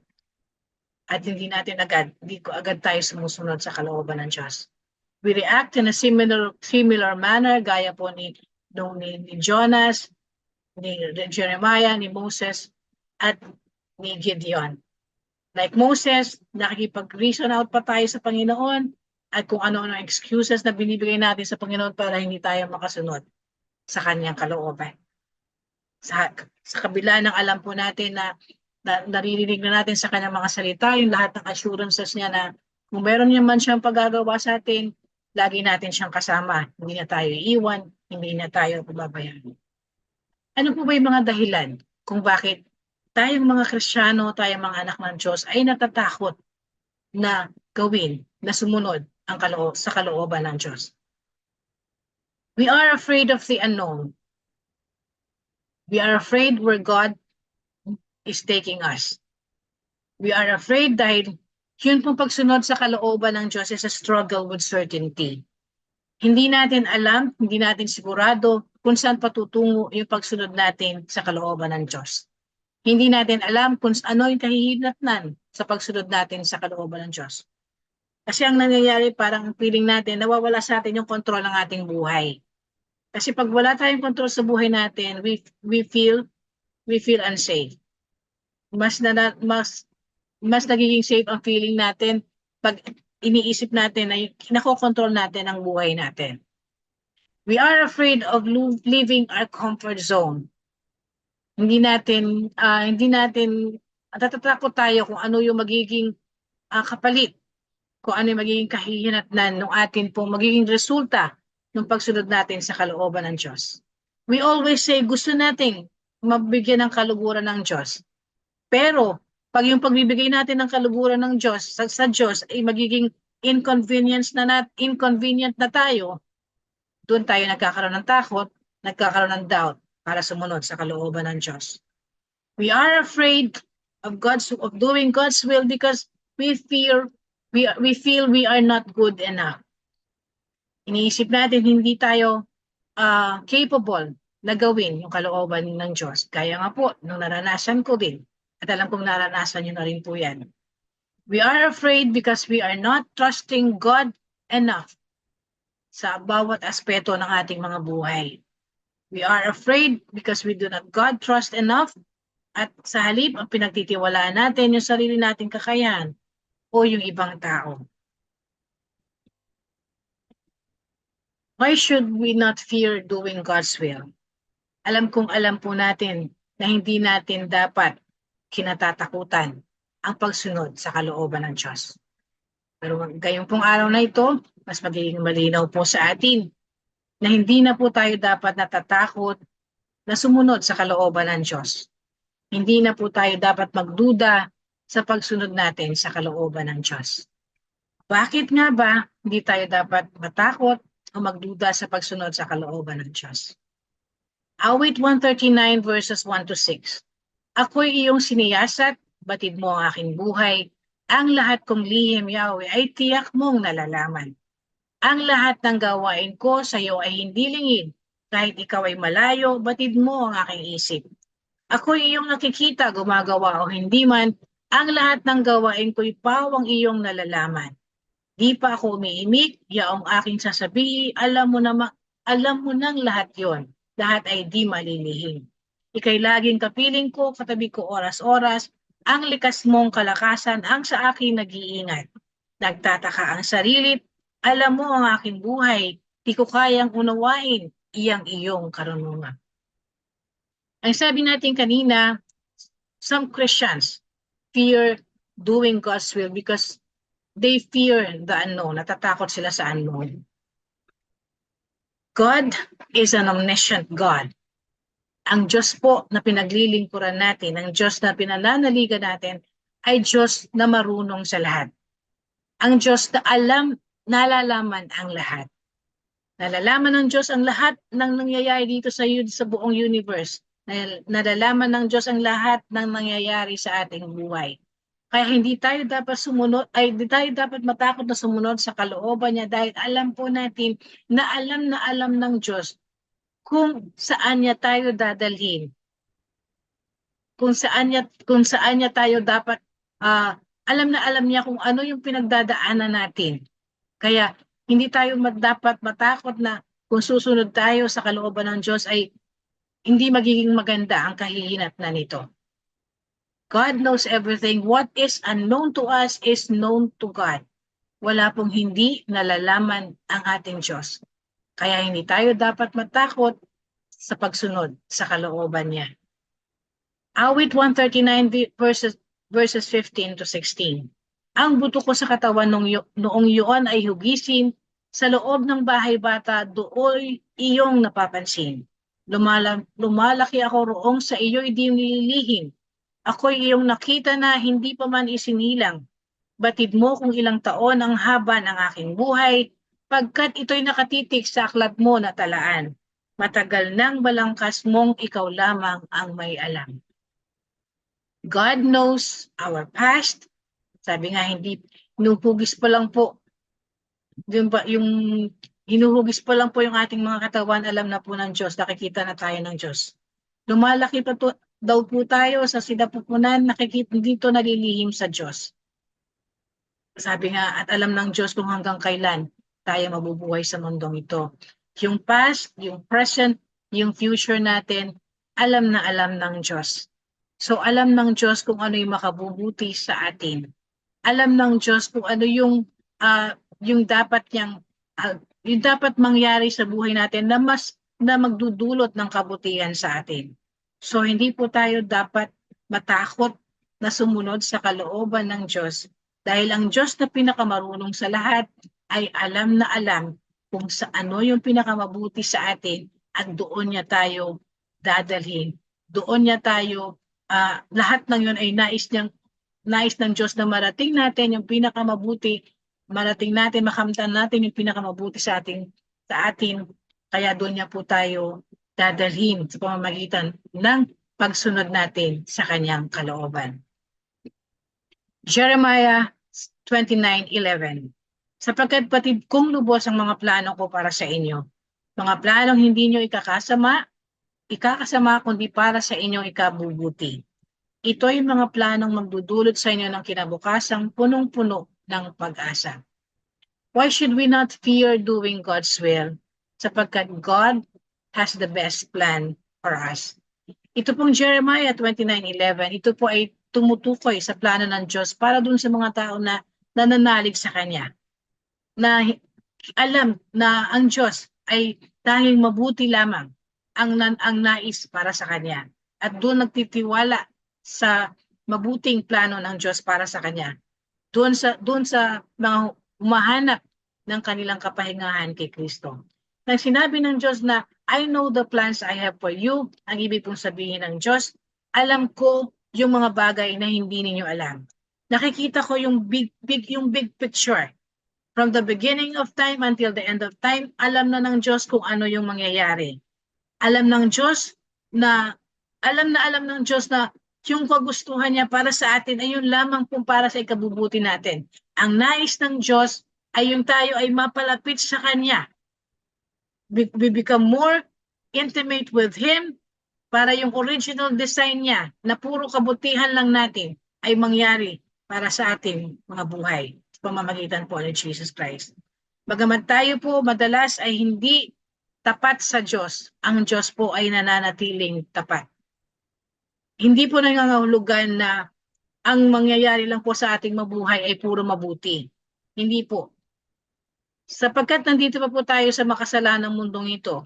at hindi ko agad tayo sumusunod sa kalooban ng Diyos. We react in a similar manner, gaya po ni Jonas, ni Jeremiah, ni Moses, at ni Gideon. Like Moses, nakikipag-reason out pa tayo sa Panginoon at kung ano-ano excuses na binibigay natin sa Panginoon para hindi tayo makasunod sa kanyang kalooban. Sa kabila ng alam po natin na naririnig na natin sa kanyang mga salita, yung lahat ng assurances niya na kung meron niya man siyang paggagawa sa atin, lagi natin siyang kasama. Hindi na tayo iiwan, hindi na tayo pababayaan. Ano po ba yung mga dahilan kung bakit tayong mga Kristiyano, tayong mga anak ng Diyos ay natatakot na gawin, na sumunod sa kalooban ng Diyos? We are afraid of the unknown. We are afraid where God is taking us. We are afraid dahil yun pong pagsunod sa kalooban ng Diyos is a struggle with certainty. Hindi natin alam, hindi natin sigurado kung saan patutungo yung pagsunod natin sa kalooban ng Diyos. Hindi natin alam kung ano yung kahihinatnan sa pagsunod natin sa kalooban ng Diyos. Kasi ang nangyayari, parang feeling natin, nawawala sa atin yung kontrol ng ating buhay. Kasi pag wala tayong kontrol sa buhay natin, we feel unsafe. Mas nagiging safe ang feeling natin pag iniisip natin na kinakokontrol natin ang buhay natin. We are afraid of leaving our comfort zone. Hindi natin natatakot tayo kung ano yung magiging kapalit, kung ano yung magiging kahihinatnan ng atin pong magiging resulta ng pagsunod natin sa kalooban ng Diyos. We always say gusto nating mabigyan ng kaluguran ng Diyos. Pero pag yung pagbibigay natin ng kaluguran ng Diyos sa Diyos ay magiging inconvenient na tayo, doon tayo nagkakaroon ng takot, nagkakaroon ng doubt para sumunod sa kalooban ng Diyos. We are afraid of doing God's will because we feel we are not good enough. Iniisip natin hindi tayo capable na gawin yung kalooban ng Diyos. Kaya nga po, nung naranasan ko din, at alam kong naranasan nyo na rin po yan. We are afraid because we are not trusting God enough sa bawat aspeto ng ating mga buhay. We are afraid because we do not God trust enough at sa halip ang pinagtitiwalaan natin yung sarili nating kakayahan o yung ibang tao. Why should we not fear doing God's will? Alam po natin na hindi natin dapat kinatatakutan ang pagsunod sa kalooban ng Diyos. Pero gayong pong araw na ito, mas magiging malinaw po sa atin na hindi na po tayo dapat natatakot na sumunod sa kalooban ng Diyos. Hindi na po tayo dapat magduda sa pagsunod natin sa kalooban ng Diyos. Bakit nga ba hindi tayo dapat matakot o magduda sa pagsunod sa kalooban ng Diyos? Awit 139 verses 1 to 6. Ako'y iyong siniyasat, batid mo ang aking buhay. Ang lahat kong lihim, Yahweh, ay tiyak mong nalalaman. Ang lahat ng gawain ko sa iyo ay hindi lingid. Kahit ikaw ay malayo, batid mo ang aking isip. Ako'y iyong nakikita, gumagawa o hindi man, ang lahat ng gawain ko'y pawang iyong nalalaman. Di pa ako umiimik, yaong aking sasabihin, alam mo nang lahat yon. Lahat ay di malilihim. Ika'y laging kapiling ko, katabi ko oras-oras, ang likas mong kalakasan ang sa akin nag-iingat. Nagtataka ang sarili, alam mo ang aking buhay, di ko kayang unawain, iyong karunungan. Ang sabi natin kanina, some Christians fear doing God's will because they fear the unknown. Natatakot sila sa unknown. God is an omniscient God. Ang Diyos po na pinaglilingkuran natin, ang Diyos na pinananaligan natin, ay Diyos na marunong sa lahat. Ang Diyos na nalalaman ang lahat. Nalalaman ng Diyos ang lahat ng nangyayari dito sa buong universe. Nalalaman ng Diyos ang lahat ng nangyayari sa ating buhay. Kaya hindi tayo dapat matakot na sumunod sa kalooban niya dahil alam po natin na alam ng Diyos kung saan niya tayo dadalhin. Kung saan niya tayo dapat alam niya kung ano yung pinagdadaanan natin. Kaya hindi tayo dapat matakot na kung susunod tayo sa kalooban ng Diyos ay hindi magiging maganda ang kahihinatnan nito. God knows everything. What is unknown to us is known to God. Wala pong hindi nalalaman ang ating Diyos. Kaya hindi tayo dapat matakot sa pagsunod sa kalooban niya. Awit 139 verses 15 to 16. Ang buto ko sa katawan noong yun ay hugisin, sa loob ng bahay bata dooy iyong napapansin. Lumalaki ako roong sa iyo'y di nililihim. Ako'y iyong nakita na hindi pa man isinilang. Batid mo kung ilang taon ang haba ng aking buhay, pagkat ito'y nakatitik sa aklat mo na talaan. Matagal nang balangkas mong ikaw lamang ang may alam. God knows our past. Sabi nga, hindi, hinuhugis pa lang po yung hinuhugis pa lang po yung ating mga katawan, alam na po ng Diyos, nakikita na tayo ng Diyos. Lumalaki pa daw po tayo sa sinapupunan, nakikita dito nalilihim sa Diyos. Sabi nga, at alam ng Diyos kung hanggang kailan tayo mabubuhay sa mundong ito. Yung past, yung present, yung future natin, alam na alam ng Diyos. So alam ng Diyos kung ano yung makabubuti sa atin. Alam ng Diyos kung ano yung dapat yung dapat mangyari sa buhay natin na magdudulot ng kabutihan sa atin. So hindi po tayo dapat matakot na sumunod sa kalooban ng Diyos dahil ang Diyos na pinakamarunong sa lahat ay alam na alam kung sa ano yung pinakamabuti sa atin at doon niya tayo dadalhin. Doon niya tayo, lahat ng yun ay nais ng Diyos na marating natin yung pinakamabuti, marating natin, makamtan natin yung pinakamabuti sa atin. Kaya doon niya po tayo dadalhin sa pamamagitan ng pagsunod natin sa kanyang kalooban. Jeremiah 29:11. Sapagkat patid kong lubos ang mga plano ko para sa inyo. Mga planong hindi nyo ikakasama kundi para sa inyong ikabubuti. Ito ay mga planong magdudulot sa inyo ng kinabukasang punong-puno ng pag-asa. Why should we not fear doing God's will? Sapagkat God has the best plan for us. Ito pong Jeremiah 29:11, ito po ay tumutukoy sa plano ng Diyos para dun sa mga tao na nananalig sa Kanya. Na alam na ang Diyos ay tanging mabuti lamang ang nais para sa Kanya. At doon nagtitiwala sa mabuting plano ng Diyos para sa Kanya. Doon sa mga umahanap ng kanilang kapahingahan kay Kristo. Nang sinabi ng Diyos na, I know the plans I have for you, ang ibig pong sabihin ng Diyos, alam ko yung mga bagay na hindi ninyo alam. Nakikita ko yung big picture. From the beginning of time until the end of time, alam na ng Diyos kung ano yung mangyayari. Alam ng Diyos na yung kagustuhan niya para sa atin ay yun lamang po para sa ikabubuti natin. Ang nais ng Diyos ay yung tayo ay mapalapit sa Kanya. We become more intimate with Him para yung original design niya na puro kabutihan lang natin ay mangyari para sa ating mga buhay sa pamamagitan po ni Jesus Christ. Bagamat tayo po madalas ay hindi tapat sa Diyos, ang Diyos po ay nananatiling tapat. Hindi po nangangahulugan na ang mangyayari lang po sa ating mabuhay ay puro mabuti. Hindi po. Sapagkat nandito pa po tayo sa makasalanang mundong ito,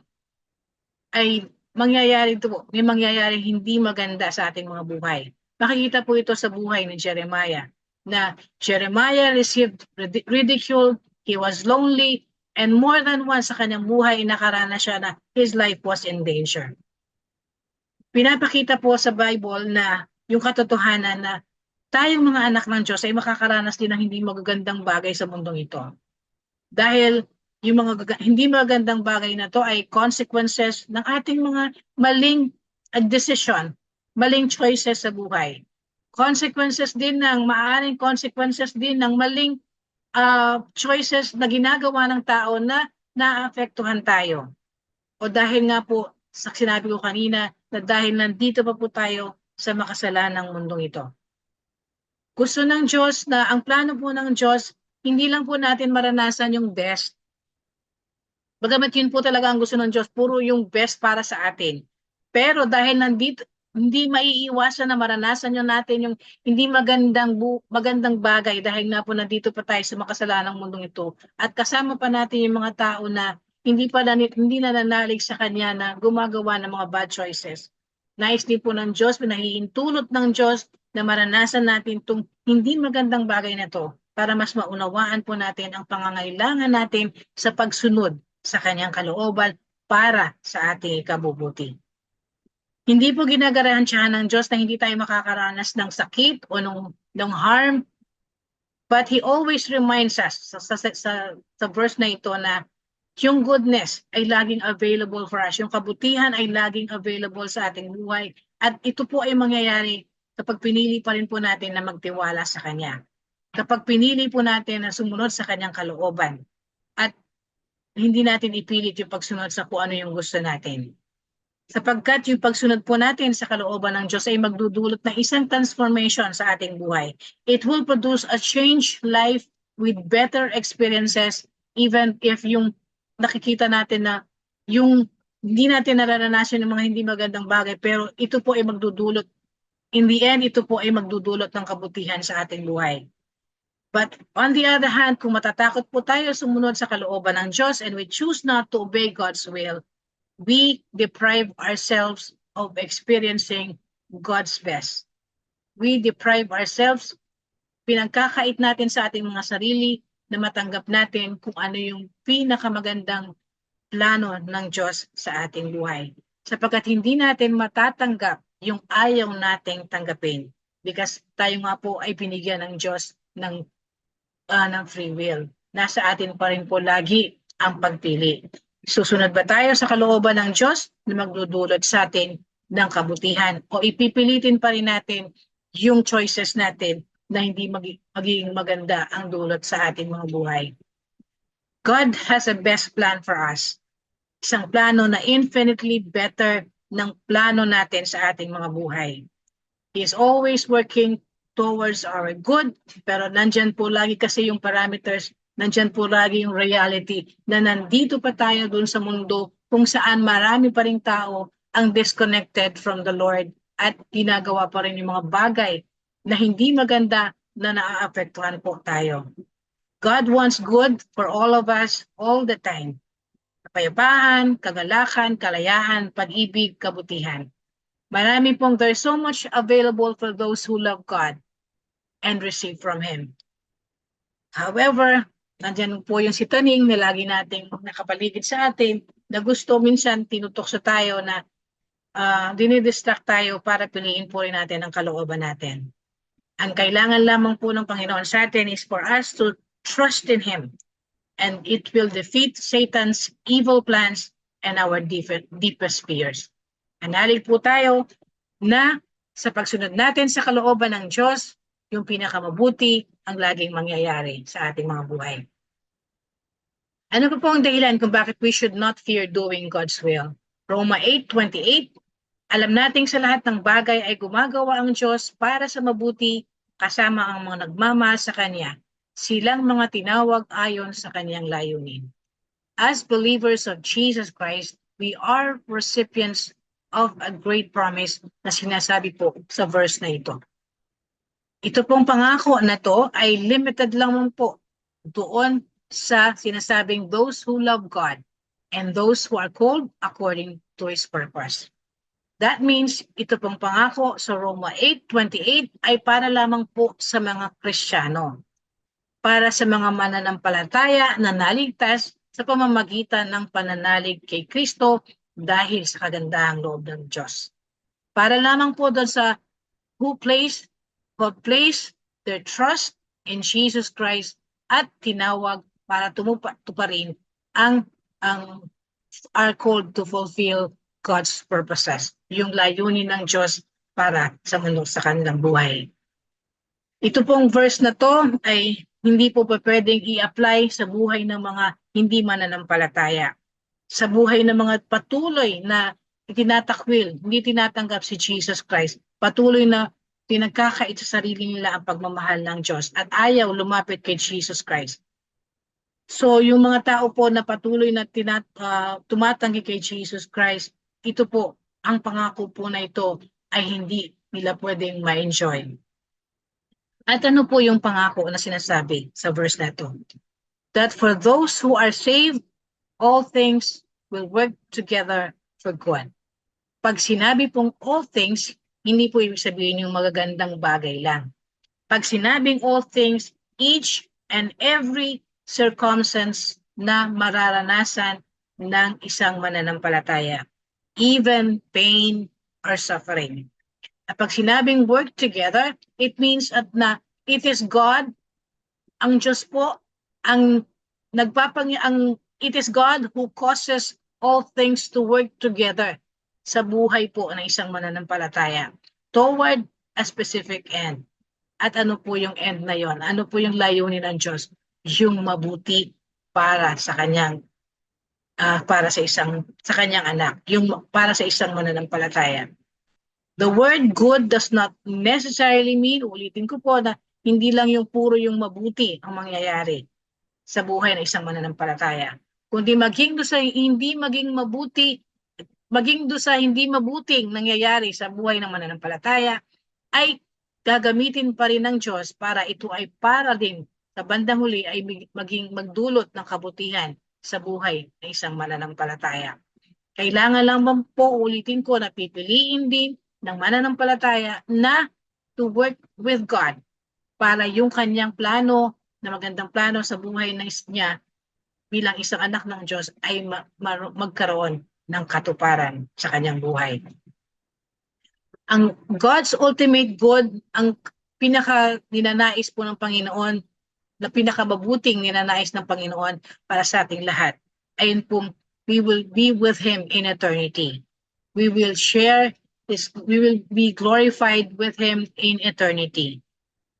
ay mangyayari ito po, may mangyayari hindi maganda sa ating mga buhay. Makikita po ito sa buhay ni Jeremiah, na Jeremiah received ridicule, he was lonely, and more than once sa kanyang buhay, nakaranas siya na his life was in danger. Pinapakita po sa Bible na yung katotohanan na tayong mga anak ng Diyos ay makakaranas din ng hindi magagandang bagay sa mundong ito. Dahil yung mga hindi magandang bagay na to ay consequences ng ating mga maling decision, maling choices sa buhay. Consequences din ng maaaring consequences din ng maling choices na ginagawa ng tao na naapektuhan tayo. O dahil nga po, sa sinabi ko kanina, na dahil nandito pa po tayo sa makasalanang mundong ito. Gusto ng Diyos na ang plano po ng Diyos, hindi lang po natin maranasan yung best. Bagamat yun po talaga ang gusto ng Diyos, puro yung best para sa atin. Pero dahil nandito, hindi maiiwasan na maranasan yun natin yung hindi magandang bagay dahil nga po nandito pa tayo sa makasalanang mundong ito. At kasama pa natin yung mga tao na hindi nananalig sa Kanya na gumagawa ng mga bad choices. Nais din po ng Diyos, pinahihintulot ng Diyos na maranasan natin itong hindi magandang bagay na to para mas maunawaan po natin ang pangangailangan natin sa pagsunod sa Kanyang kalooban para sa ating ikabubuti. Hindi po ginagarantiyahan ng Diyos na hindi tayo makakaranas ng sakit o ng harm, but He always reminds us sa verse na ito na yung goodness ay laging available for us. Yung kabutihan ay laging available sa ating buhay. At ito po ay mangyayari kapag pinili pa rin po natin na magtiwala sa Kanya. Kapag pinili po natin na sumunod sa Kanyang kalooban. At hindi natin ipilit yung pagsunod sa kung ano yung gusto natin. Sapagkat yung pagsunod po natin sa kalooban ng Diyos ay magdudulot ng isang transformation sa ating buhay. It will produce a changed life with better experiences even if yung nakikita natin na yung hindi natin nararanasan yung mga hindi magandang bagay, pero ito po ay magdudulot, in the end, ito po ay magdudulot ng kabutihan sa ating buhay. But on the other hand, kung matatakot po tayo sumunod sa kalooban ng Diyos and we choose not to obey God's will, we deprive ourselves of experiencing God's best. We deprive ourselves, pinagkakait natin sa ating mga sarili na matanggap natin kung ano yung pinakamagandang plano ng Diyos sa ating buhay. Sapagkat hindi natin matatanggap yung ayaw nating tanggapin. Because tayo nga po ay binigyan ng Diyos ng free will. Nasa atin pa rin po lagi ang pagpili. Susunod ba tayo sa kalooban ng Diyos na magdudulot sa atin ng kabutihan? O ipipilitin pa rin natin yung choices natin na hindi magiging maganda ang dulot sa ating mga buhay? God has a best plan for us. Isang plano na infinitely better ng plano natin sa ating mga buhay. He is always working towards our good, pero nandyan po lagi kasi yung parameters, nandyan po lagi yung reality na nandito pa tayo dun sa mundo kung saan marami pa ring tao ang disconnected from the Lord at ginagawa pa rin yung mga bagay na hindi maganda na naaapektuhan po tayo. God wants good for all of us all the time. Kapayapaan, kagalakan, kalayaan, pag-ibig, kabutihan. Marami pong, there's so much available for those who love God and receive from Him. However, nandyan po yung sitaning na lagi nating nakapaligid sa atin na gusto minsan tinutokso tayo na dinidistract tayo para piliin po rin natin ang kalooban natin. Ang kailangan lamang po ng Panginoon sa atin is for us to trust in Him, and it will defeat Satan's evil plans and our deepest fears. Analig po tayo na Sa pagsunod natin sa kalooban ng Diyos, yung pinakamabuti ang laging mangyayari sa ating mga buhay. Ano pa po ang dahilan kung bakit we should not fear doing God's will? Roma 8:28, alam nating sa lahat ng bagay ay gumagawa ang Diyos para sa mabuti kasama ang mga nagmamahal sa Kanya, silang mga tinawag ayon sa Kanyang layunin. As believers of Jesus Christ, we are recipients of a great promise na sinasabi po sa verse na ito. Ito pong pangako na to ay limited lang po doon sa sinasabing those who love God and those who are called according to His purpose. That means ito pong pangako sa Roma 8:28 ay para lamang po sa mga Kristiyano, para sa mga mananampalataya na naligtas sa pamamagitan ng pananalig kay Kristo dahil sa kagandahang loob ng Diyos. Para lamang po doon sa who place their trust in Jesus Christ at tinawag para tuparin ang are called to fulfill God's purposes, yung layunin ng Diyos para sa mundo sa kanilang buhay. Ito pong verse na to ay hindi po pwedeng i-apply sa buhay ng mga hindi mananampalataya. Sa buhay ng mga patuloy na itinatakwil, hindi tinatanggap si Jesus Christ, patuloy na pinagkakait sa sarili nila ang pagmamahal ng Diyos at ayaw lumapit kay Jesus Christ. So yung mga tao po na patuloy na tumatanggi kay Jesus Christ, ito po, ang pangako po na ito ay hindi nila pwedeng ma-enjoy. At ano po yung pangako na sinasabi sa verse na ito? That for those who are saved, all things will work together for good. Pag sinabi pong all things, hindi po ibig sabihin yung magagandang bagay lang. Pag sinabing all things, each and every circumstance na mararanasan ng isang mananampalataya, even pain or suffering. At pag sinabing work together, it means na it is God, ang Diyos po, it is God who causes all things to work together sa buhay po ng isang mananampalataya toward a specific end. At ano po yung end na yon? Ano po yung layunin ng Diyos? Yung mabuti para sa kanyang sa kanyang anak, yung para sa isang mananampalataya. The word good does not necessarily mean, ulitin ko po, na hindi lang yung puro yung mabuti ang mangyayari sa buhay ng isang mananampalataya. Kundi maging do sa hindi mabuting nangyayari sa buhay ng mananampalataya, ay gagamitin pa rin ng Diyos para ito ay para din sa bandang huli ay maging magdulot ng kabutihan sa buhay ng isang mananampalataya. Kailangan lang po, ulitin ko, na pipiliin din ng mananampalataya na to work with God para yung kanyang plano, na magandang plano sa buhay niya bilang isang anak ng Diyos ay magkaroon ng katuparan sa kanyang buhay. Ang God's ultimate good, ang ninanais po ng Panginoon, na pinakamabuting ninanais ng Panginoon para sa ating lahat, ayun po, we will be with Him in eternity. We will be glorified with Him in eternity.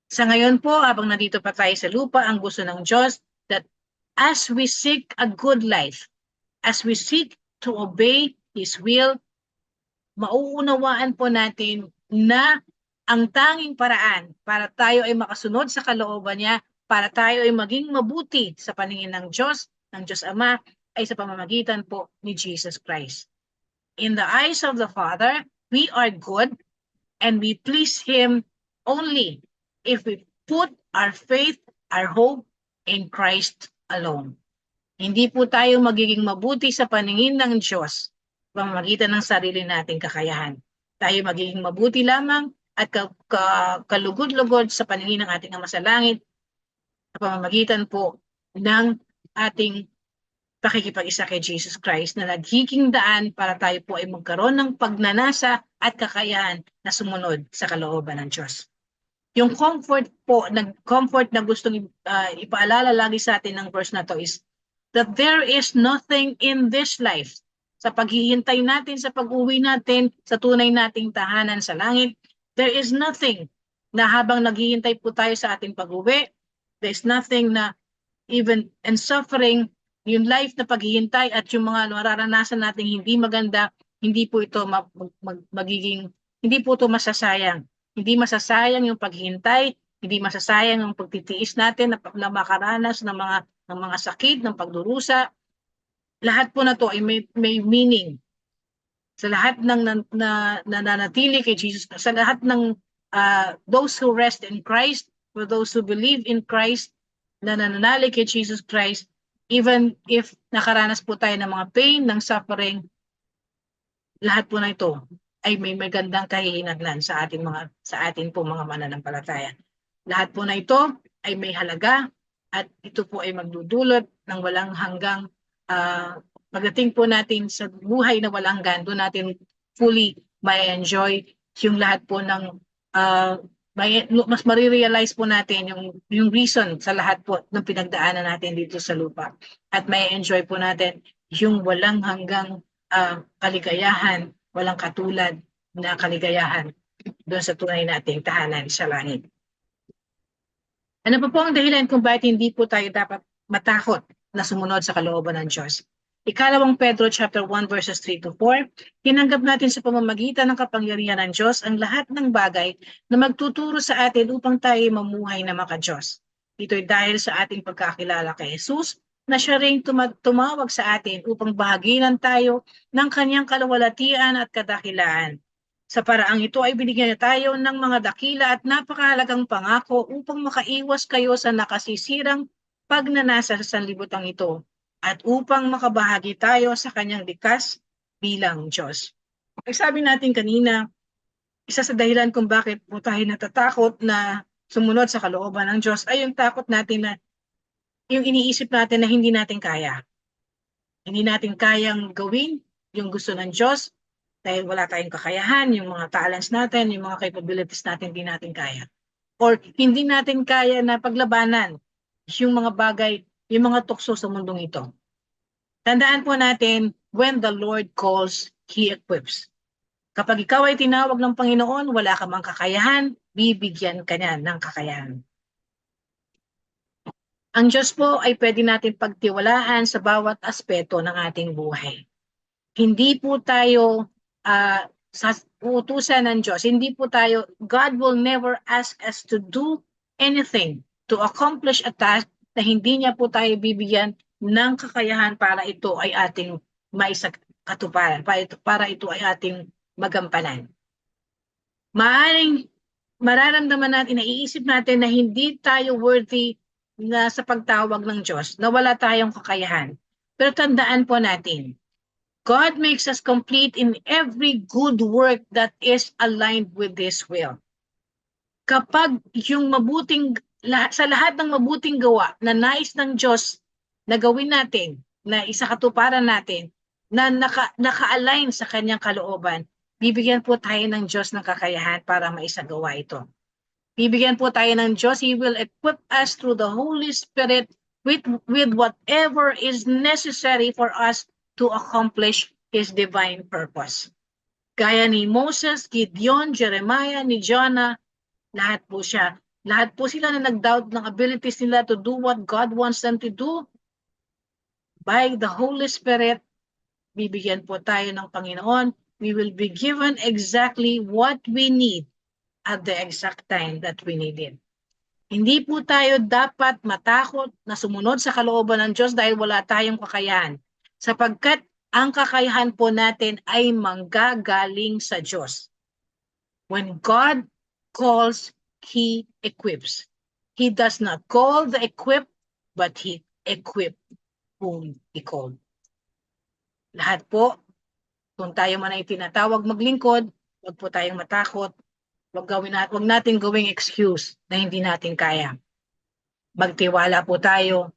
Sa ngayon po, habang nandito pa tayo sa lupa, ang gusto ng Diyos that as we seek a good life, as we seek to obey His will, mauunawaan po natin na ang tanging paraan para tayo ay makasunod sa kalooban niya, para tayo ay maging mabuti sa paningin ng Diyos Ama, ay sa pamamagitan po ni Jesus Christ. In the eyes of the Father, we are good and we please Him only if we put our faith, our hope in Christ alone. Hindi po tayo magiging mabuti sa paningin ng Diyos pamamagitan ng sarili nating kakayahan. Tayo magiging mabuti lamang at kalugod-lugod sa paningin ng ating Ama sa langit sa pamamagitan po ng ating pakikipag-isa kay Jesus Christ na nagiging daan para tayo po ay magkaroon ng pagnanasa at kakayahan na sumunod sa kalooban ng Diyos. Yung comfort na gustong ipaalala lagi sa atin ng verse na to is that there is nothing in this life, sa paghihintay natin, sa pag-uwi natin sa tunay nating tahanan sa langit, There is nothing na habang naghihintay po tayo sa ating pag-uwi, there's nothing na even in suffering, yung life na paghihintay at yung mga mararanasan nating hindi maganda, hindi po ito magiging, hindi po ito masasayang. Hindi masasayang yung paghihintay, hindi masasayang yung pagtitiis natin na makaranas ng mga sakit, ng pagdurusa. Lahat po na to ay may meaning. Sa lahat ng nananatili kay Jesus, sa lahat ng those who rest in Christ, for those who believe in Christ, na nananalig kay Jesus Christ, even if nakaranas po tayo ng mga pain, ng suffering, lahat po na ito ay may magandang kahihinatnan sa ating po mga mananampalataya. Lahat po na ito ay may halaga at ito po ay magdudulot ng walang hanggang pagdating po natin sa buhay na walang hanggan, doon natin fully may enjoy yung lahat po ng mas marirealize po natin yung reason sa lahat po ng pinagdaanan natin dito sa lupa. At may enjoy po natin yung walang hanggang kaligayahan, walang katulad na kaligayahan doon sa tunay nating tahanan sa langit. Ano pa po ang dahilan kung bakit hindi po tayo dapat matakot na sumunod sa kalooban ng Diyos? Ikalawang Pedro chapter 1 verses 3 to 4, tinanggap natin sa pamamagitan ng kapangyarihan ng Diyos ang lahat ng bagay na magtuturo sa atin upang tayo mamuhay na maka-Diyos. Ito'y dahil sa ating pagkakilala kay Jesus na siya ring tumawag sa atin upang bahaginan tayo ng kanyang kaluwalhatian at kadakilaan. Sa paraang ito ay binigyan niya tayo ng mga dakila at napakahalagang pangako upang makaiwas kayo sa nakasisirang pagnanasa sa sanlibutan ito at upang makabahagi tayo sa kanyang likas bilang Diyos. Ay sabi natin kanina, isa sa dahilan kung bakit po tayo natatakot na sumunod sa kalooban ng Diyos ay yung takot natin na yung iniisip natin na hindi natin kaya. Hindi natin kayang gawin yung gusto ng Diyos dahil wala tayong kakayahan, yung mga talents natin, yung mga capabilities natin, hindi natin kaya. Or hindi natin kaya na paglabanan yung mga bagay, yung mga tukso sa mundong ito. Tandaan po natin, when the Lord calls, He equips. Kapag ikaw ay tinawag ng Panginoon, wala ka mang kakayahan, bibigyan ka niya ng kakayahan. Ang Diyos po ay pwede natin pagtiwalaan sa bawat aspeto ng ating buhay. Hindi po tayo sa utusan ng Diyos, hindi po tayo, God will never ask us to do anything to accomplish a task na hindi niya po tayo bibigyan ng kakayahan para ito ay ating maisakatuparan, para ito ay ating magampanan. Maaring mararamdaman natin, naiisip natin na hindi tayo worthy na sa pagtawag ng Diyos, na wala tayong kakayahan. Pero tandaan po natin, God makes us complete in every good work that is aligned with His will. Kapag yung sa lahat ng mabuting gawa na nais ng Diyos na gawin natin, na isakatuparan natin, na naka-align sa kanyang kalooban, bibigyan po tayo ng Diyos ng kakayahan para maisagawa ito. Bibigyan po tayo ng Diyos. He will equip us through the Holy Spirit with whatever is necessary for us to accomplish His divine purpose. Gaya ni Moses, Gideon, Jeremiah, ni Jonah, lahat po sila na nag-doubt ng abilities nila to do what God wants them to do. By the Holy Spirit, bibigyan po tayo ng Panginoon. We will be given exactly what we need at the exact time that we need it. Hindi po tayo dapat matakot na sumunod sa kalooban ng Diyos dahil wala tayong kakayahan. Sapagkat ang kakayahan po natin ay manggagaling sa Diyos. When God calls, He equips. He does not call the equipped, but He equipped whom He called. Lahat po, kung tayo man ay tinatawag maglingkod, huwag po tayong matakot. Huwag natin gawing excuse na hindi natin kaya. Magtiwala po tayo.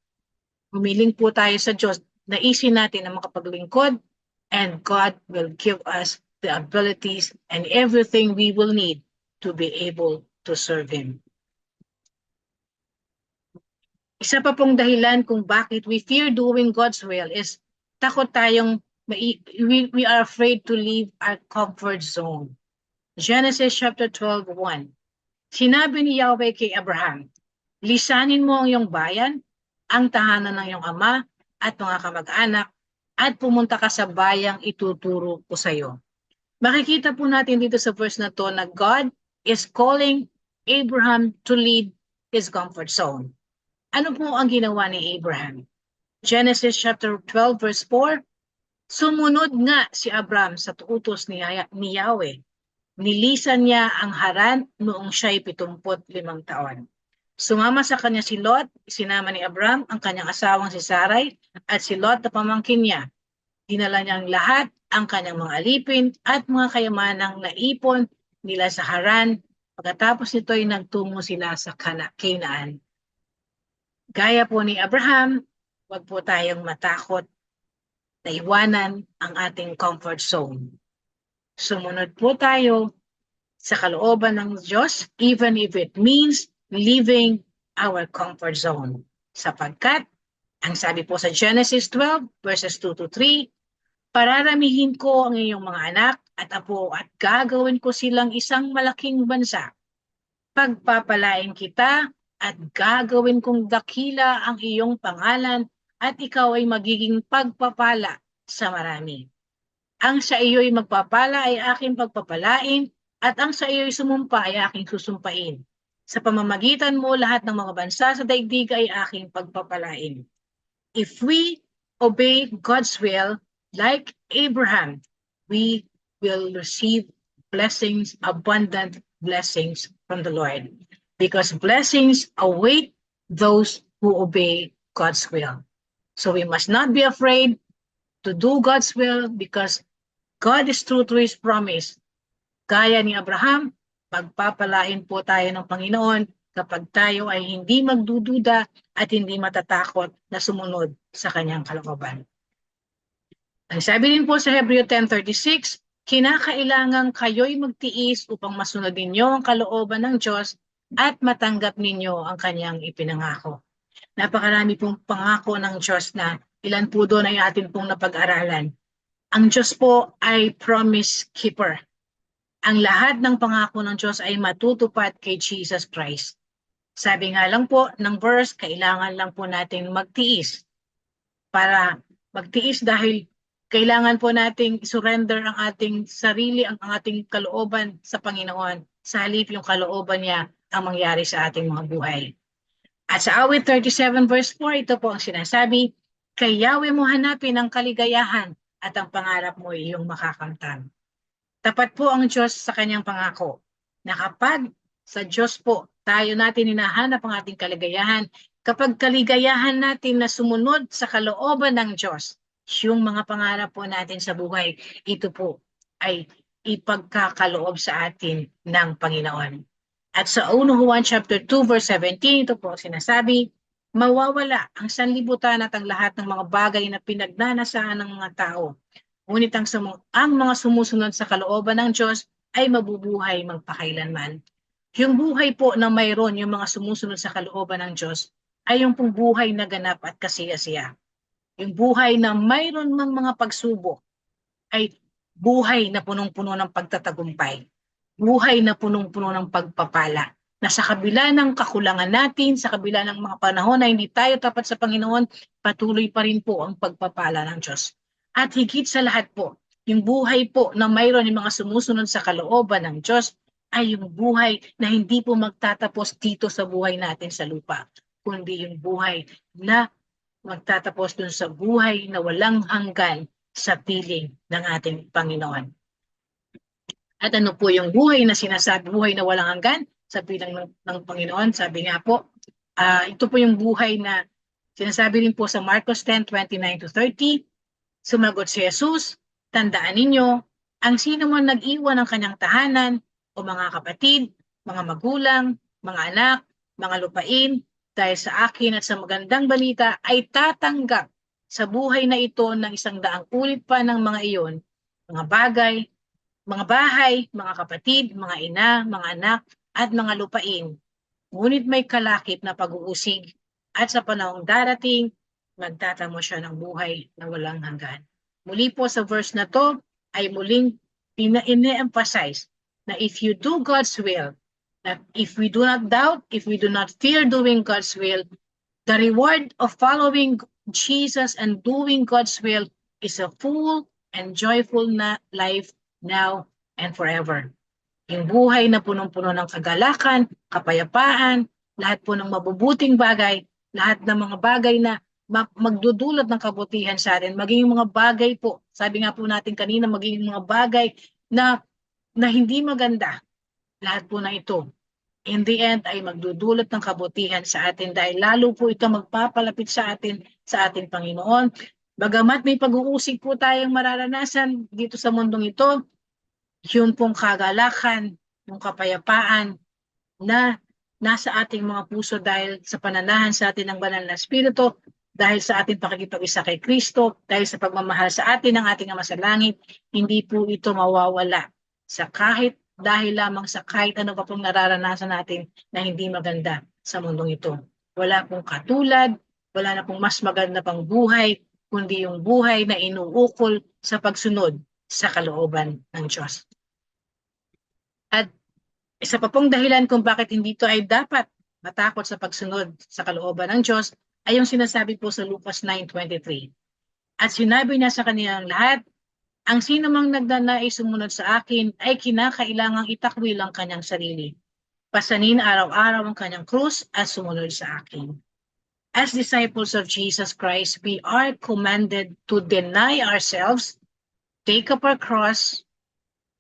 Humiling po tayo sa Diyos. Naisin natin na makapaglingkod, and God will give us the abilities and everything we will need to be able to serve Him. Isa pa pong dahilan kung bakit we fear doing God's will is takot tayong, we are afraid to leave our comfort zone. Genesis chapter 12:1. Sinabi ni Yahweh kay Abraham, lisanin mo ang iyong bayan, ang tahanan ng iyong ama at mga kamag-anak, at pumunta ka sa bayang ituturo ko sa iyo. Makikita po natin dito sa verse na to na God is calling Abraham to leave his comfort zone. Ano po ang ginawa ni Abraham? Genesis chapter 12 verse 4, sumunod nga si Abraham sa utos ni Yahweh. Nilisan niya ang Haran noong siya'y 75 taon. Sumama sa kanya si Lot, sinama ni Abraham ang kanyang asawang si Sarai at si Lot na pamangkin niya. Dinala niyang lahat ang kanyang mga alipin at mga kayamanang naipon nila sa Haran. Pagkatapos nito'y nagtungo sila sa Canaan. Gaya po ni Abraham, huwag po tayong matakot na iwanan ang ating comfort zone. Sumunod po tayo sa kalooban ng Diyos, even if it means leaving our comfort zone. Sapagkat, ang sabi po sa Genesis 12, verses 2 to 3, pararamihin ko ang iyong mga anak at apo at gagawin ko silang isang malaking bansa. Pagpapalain kita at gagawin kong dakila ang iyong pangalan at ikaw ay magiging pagpapala sa marami. Ang sa iyo'y magpapala ay aking pagpapalain at ang sa iyo'y sumumpa ay aking susumpain. Sa pamamagitan mo, lahat ng mga bansa sa daigdig ay aking pagpapalain. If we obey God's will, like Abraham, we will receive blessings, abundant blessings from the Lord. Because blessings await those who obey God's will. So we must not be afraid to do God's will because God is true to His promise. Gaya ni Abraham, pagpapalain po tayo ng Panginoon kapag tayo ay hindi magdududa at hindi matatakot na sumunod sa kanyang kalooban. Ang sabi din po sa Hebreo 10:36, kinakailangan kayo'y magtiis upang masunod ninyo ang kalooban ng Diyos at matanggap ninyo ang kanyang ipinangako. Napakarami pong pangako ng Diyos na ilan po doon ay atin pong napag-aralan. Ang Diyos po ay promise keeper. Ang lahat ng pangako ng Diyos ay matutupad kay Jesus Christ. Sabi nga lang po ng verse, kailangan lang po natin magtiis. Para magtiis dahil kailangan po nating surrender ang ating sarili, ang ating kalooban sa Panginoon. Sa halip yung kalooban niya ang mangyari sa ating mga buhay. At sa awit 37 verse 4, ito po ang sinasabi, kay Yahweh mo hanapin ang kaligayahan at ang pangarap mo ay iyong makakamtan. Tapat po ang Diyos sa kanyang pangako na kapag sa Diyos po tayo natin hinahanap ang ating kaligayahan, kapag kaligayahan natin na sumunod sa kalooban ng Diyos, yung mga pangarap po natin sa buhay, ito po ay ipagkakaloob sa atin ng Panginoon. At sa 1 Juan chapter 2 verse 17, ito po sinasabi, mawawala ang sanlibutan at ang lahat ng mga bagay na pinagnanasaan ng mga tao. Ngunit ang mga sumusunod sa kalooban ng Diyos ay mabubuhay magpakailanman. Yung buhay po na mayroon yung mga sumusunod sa kalooban ng Diyos ay yung pong buhay na ganap at kasiya-siya. Yung buhay na mayroon mang mga pagsubok ay buhay na punong-puno ng pagtatagumpay. Buhay na punong-puno ng pagpapala. Na sa kabila ng kakulangan natin, sa kabila ng mga panahon na hindi tayo tapat sa Panginoon, patuloy pa rin po ang pagpapala ng Diyos. At higit sa lahat po, yung buhay po na mayroon yung mga sumusunod sa kalooban ng Diyos ay yung buhay na hindi po magtatapos dito sa buhay natin sa lupa, kundi yung buhay na magtatapos dun sa buhay na walang hanggan sa piling ng ating Panginoon. At ano po yung buhay na sinasabi, buhay na walang hanggan sa piling ng Panginoon? Sabi nga po, ito po yung buhay na sinasabi rin po sa Marcos 10:29-30, sumagot si Jesus, tandaan ninyo, ang sino man nag-iwan ng kanyang tahanan o mga kapatid, mga magulang, mga anak, mga lupain, dahil sa akin at sa magandang balita ay tatanggap sa buhay na ito ng 100 ulit pa ng mga iyon, mga bagay, mga bahay, mga kapatid, mga ina, mga anak, at mga lupain. Ngunit may kalakip na pag-uusig at sa panahong darating, magtatamo siya ng buhay na walang hanggan. Muli po sa verse na to ay muling ine-emphasize na if you do God's will, that if we do not doubt, if we do not fear doing God's will, the reward of following Jesus and doing God's will is a full and joyful life now and forever. Yung buhay na punong-puno ng kagalakan, kapayapaan, lahat po ng mabubuting bagay, lahat ng mga bagay na magdudulot ng kabutihan sa atin, maging mga bagay po, sabi nga po natin kanina, maging mga bagay na hindi maganda, lahat po na ito, in the end ay magdudulot ng kabutihan sa atin dahil lalo po ito magpapalapit sa atin, sa ating Panginoon. Bagamat may pag-uusig po tayong mararanasan dito sa mundong ito, yun pong kagalakan, yung kapayapaan na nasa ating mga puso dahil sa pananahan sa atin ng banal na Espiritu, dahil sa ating pakikipag-isa kay Kristo, dahil sa pagmamahal sa atin ng ating Ama sa Langit, hindi po ito mawawala sa dahil lamang sa kahit ano pa pong nararanasan natin na hindi maganda sa mundong ito. Wala pong katulad, wala na pong mas maganda pang buhay, kundi yung buhay na inuukol sa pagsunod sa kalooban ng Diyos. At isa pa pong dahilan kung bakit hindi ito ay dapat matakot sa pagsunod sa kalooban ng Diyos ay yung sinasabi po sa Lucas 9:23. At sinabi niya sa kanilang lahat, ang sino mang nagdanais sumunod sa akin ay kinakailangang itakwil ang kanyang sarili. Pasanin araw-araw ang kanyang krus at sumunod sa akin. As disciples of Jesus Christ, we are commanded to deny ourselves, take up our cross,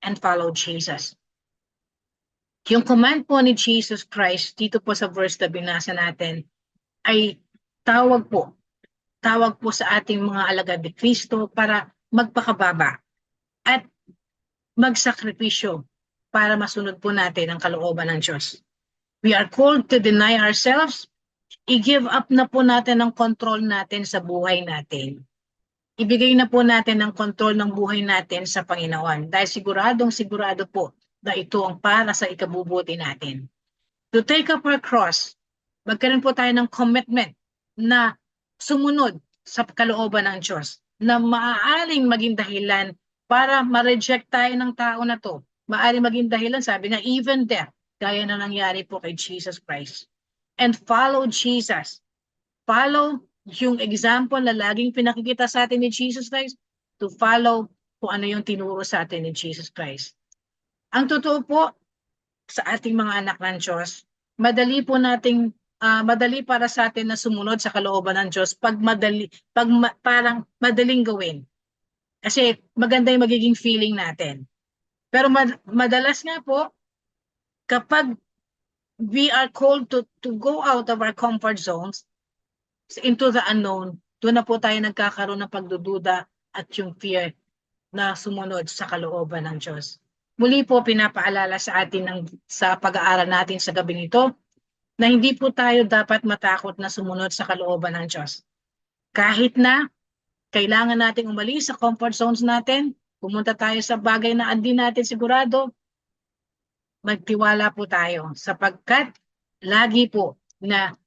and follow Jesus. Yung command po ni Jesus Christ dito po sa verse na binasa natin ay tawag po sa ating mga alagad ni Kristo para magpakababa at magsakripisyo para masunod po natin ang kalooban ng Diyos. We are called to deny ourselves, i-give up na po natin ang control natin sa buhay natin. Ibigay na po natin ang control ng buhay natin sa Panginoon dahil sigurado po na ito ang para sa ikabubuti natin. To take up our cross, magkaroon po tayo ng commitment na sumunod sa kalooban ng Diyos na maaaring maging dahilan para ma-reject tayo ng tao na to. Maaaring maging dahilan, sabi nga, even death, gaya na nangyari po kay Jesus Christ. And follow Jesus. Follow yung example na laging pinakikita sa atin ni Jesus Christ, to follow kung ano yung tinuro sa atin ni Jesus Christ. Ang totoo po sa ating mga anak ng Diyos, madali para sa atin na sumunod sa kalooban ng Diyos parang madaling gawin. Kasi maganda yung magiging feeling natin. Pero madalas nga po, kapag we are called to go out of our comfort zones into the unknown, doon na po tayo nagkakaroon ng pagdududa at yung fear na sumunod sa kalooban ng Diyos. Muli po pinapaalala sa atin sa pag-aaral natin sa gabing ito na hindi po tayo dapat matakot na sumunod sa kalooban ng Diyos. Kahit na kailangan nating umalis sa comfort zones natin, pumunta tayo sa bagay na hindi natin sigurado, magtiwala po tayo sapagkat lagi po na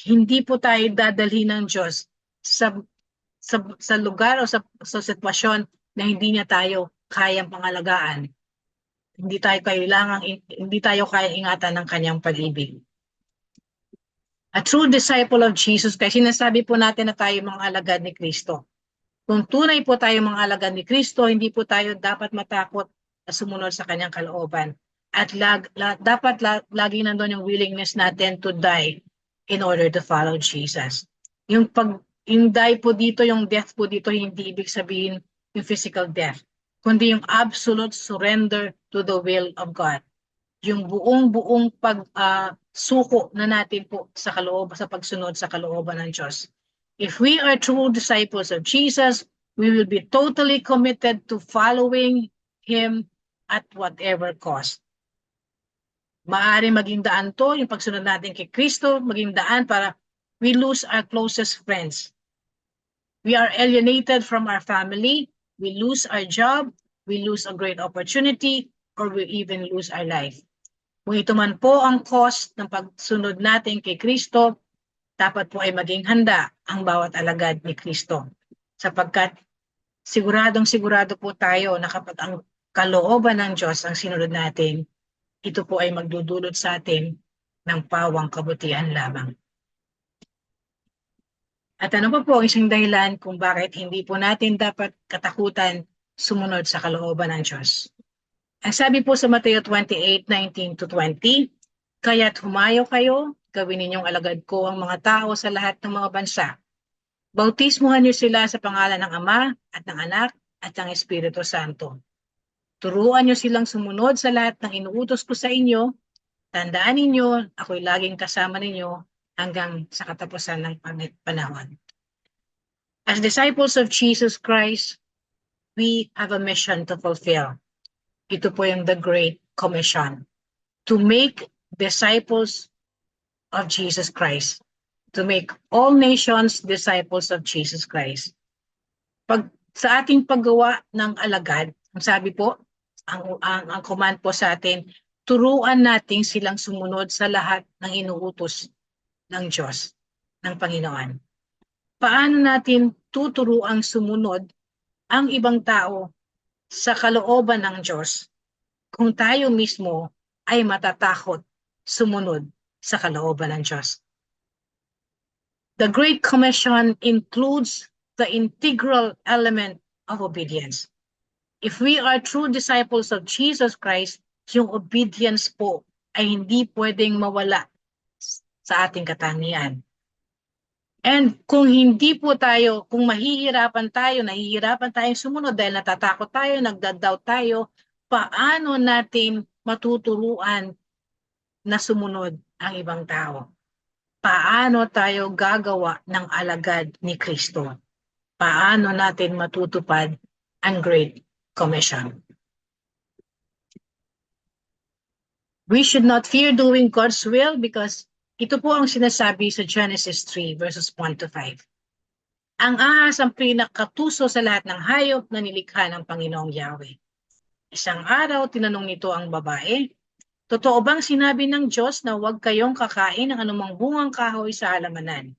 hindi po tayo dadalhin ng Diyos sa lugar o sa sitwasyon na hindi niya tayo kayang pangalagaan. Hindi tayo kaya ingatan ng kanyang pag-ibig. A true disciple of Jesus, kasi sinasabi po natin na tayo mga alagad ni Kristo. Kung tunay po tayo mga alagad ni Kristo, hindi po tayo dapat matakot na sumunod sa kanyang kalooban. At dapat lagi nandun yung willingness natin to die in order to follow Jesus. Yung die po dito, yung death po dito, hindi ibig sabihin yung physical death, kundi yung absolute surrender to the will of God. Yung buong pagsuko na natin po sa pagsunod sa kalooban ng Diyos. If we are true disciples of Jesus, we will be totally committed to following Him at whatever cost. Maaari maging daan to, yung pagsunod natin kay Kristo, maging daan para we lose our closest friends. We are alienated from our family, we lose our job, we lose a great opportunity, or we even lose our life. Kung ito man po ang cost ng pagsunod natin kay Kristo, dapat po ay maging handa ang bawat alagad ni Kristo. Sapagkat sigurado po tayo na kapag ang kalooban ng Diyos ang sinunod natin, ito po ay magdudulot sa atin ng pawang kabutihan lamang. At ano pa po ang isang dahilan kung bakit hindi po natin dapat katakutan sumunod sa kalooban ng Diyos? Ang sabi po sa Mateo 28:19-20, kaya't humayo kayo, gawin ninyong alagad ko ang mga tao sa lahat ng mga bansa. Bautismuhan niyo sila sa pangalan ng Ama at ng Anak at ng Espiritu Santo. Turuan niyo silang sumunod sa lahat ng inuutos ko sa inyo. Tandaan ninyo, ako'y laging kasama ninyo hanggang sa katapusan ng panahon. As disciples of Jesus Christ, we have a mission to fulfill. Ito po yung the Great Commission. To make disciples of Jesus Christ. To make all nations disciples of Jesus Christ. Sa ating paggawa ng alagad, ang sabi po, ang command po sa atin, turuan natin silang sumunod sa lahat ng inuutos ng Diyos, ng Panginoon. Paano natin tuturuang sumunod ang ibang tao sa kalooban ng Diyos kung tayo mismo ay matatakot sumunod sa kalooban ng Diyos? The Great Commission includes the integral element of obedience. If we are true disciples of Jesus Christ, yung obedience po ay hindi pwedeng mawala sa ating katangian. And kung hindi po tayo, kung nahihirapan tayong sumunod dahil natatakot tayo, nagda-doubt tayo, paano natin matuturuan na sumunod ang ibang tao? Paano tayo gagawa ng alagad ni Kristo? Paano natin matutupad ang Great Commission? We should not fear doing God's will because ito po ang sinasabi sa Genesis 3 verses 1-5. Ang ahas ang pinakatuso sa lahat ng hayop na nilikha ng Panginoong Yahweh. Isang araw, tinanong nito ang babae, totoo bang sinabi ng Diyos na huwag kayong kakain ng anumang bungang kahoy sa halamanan?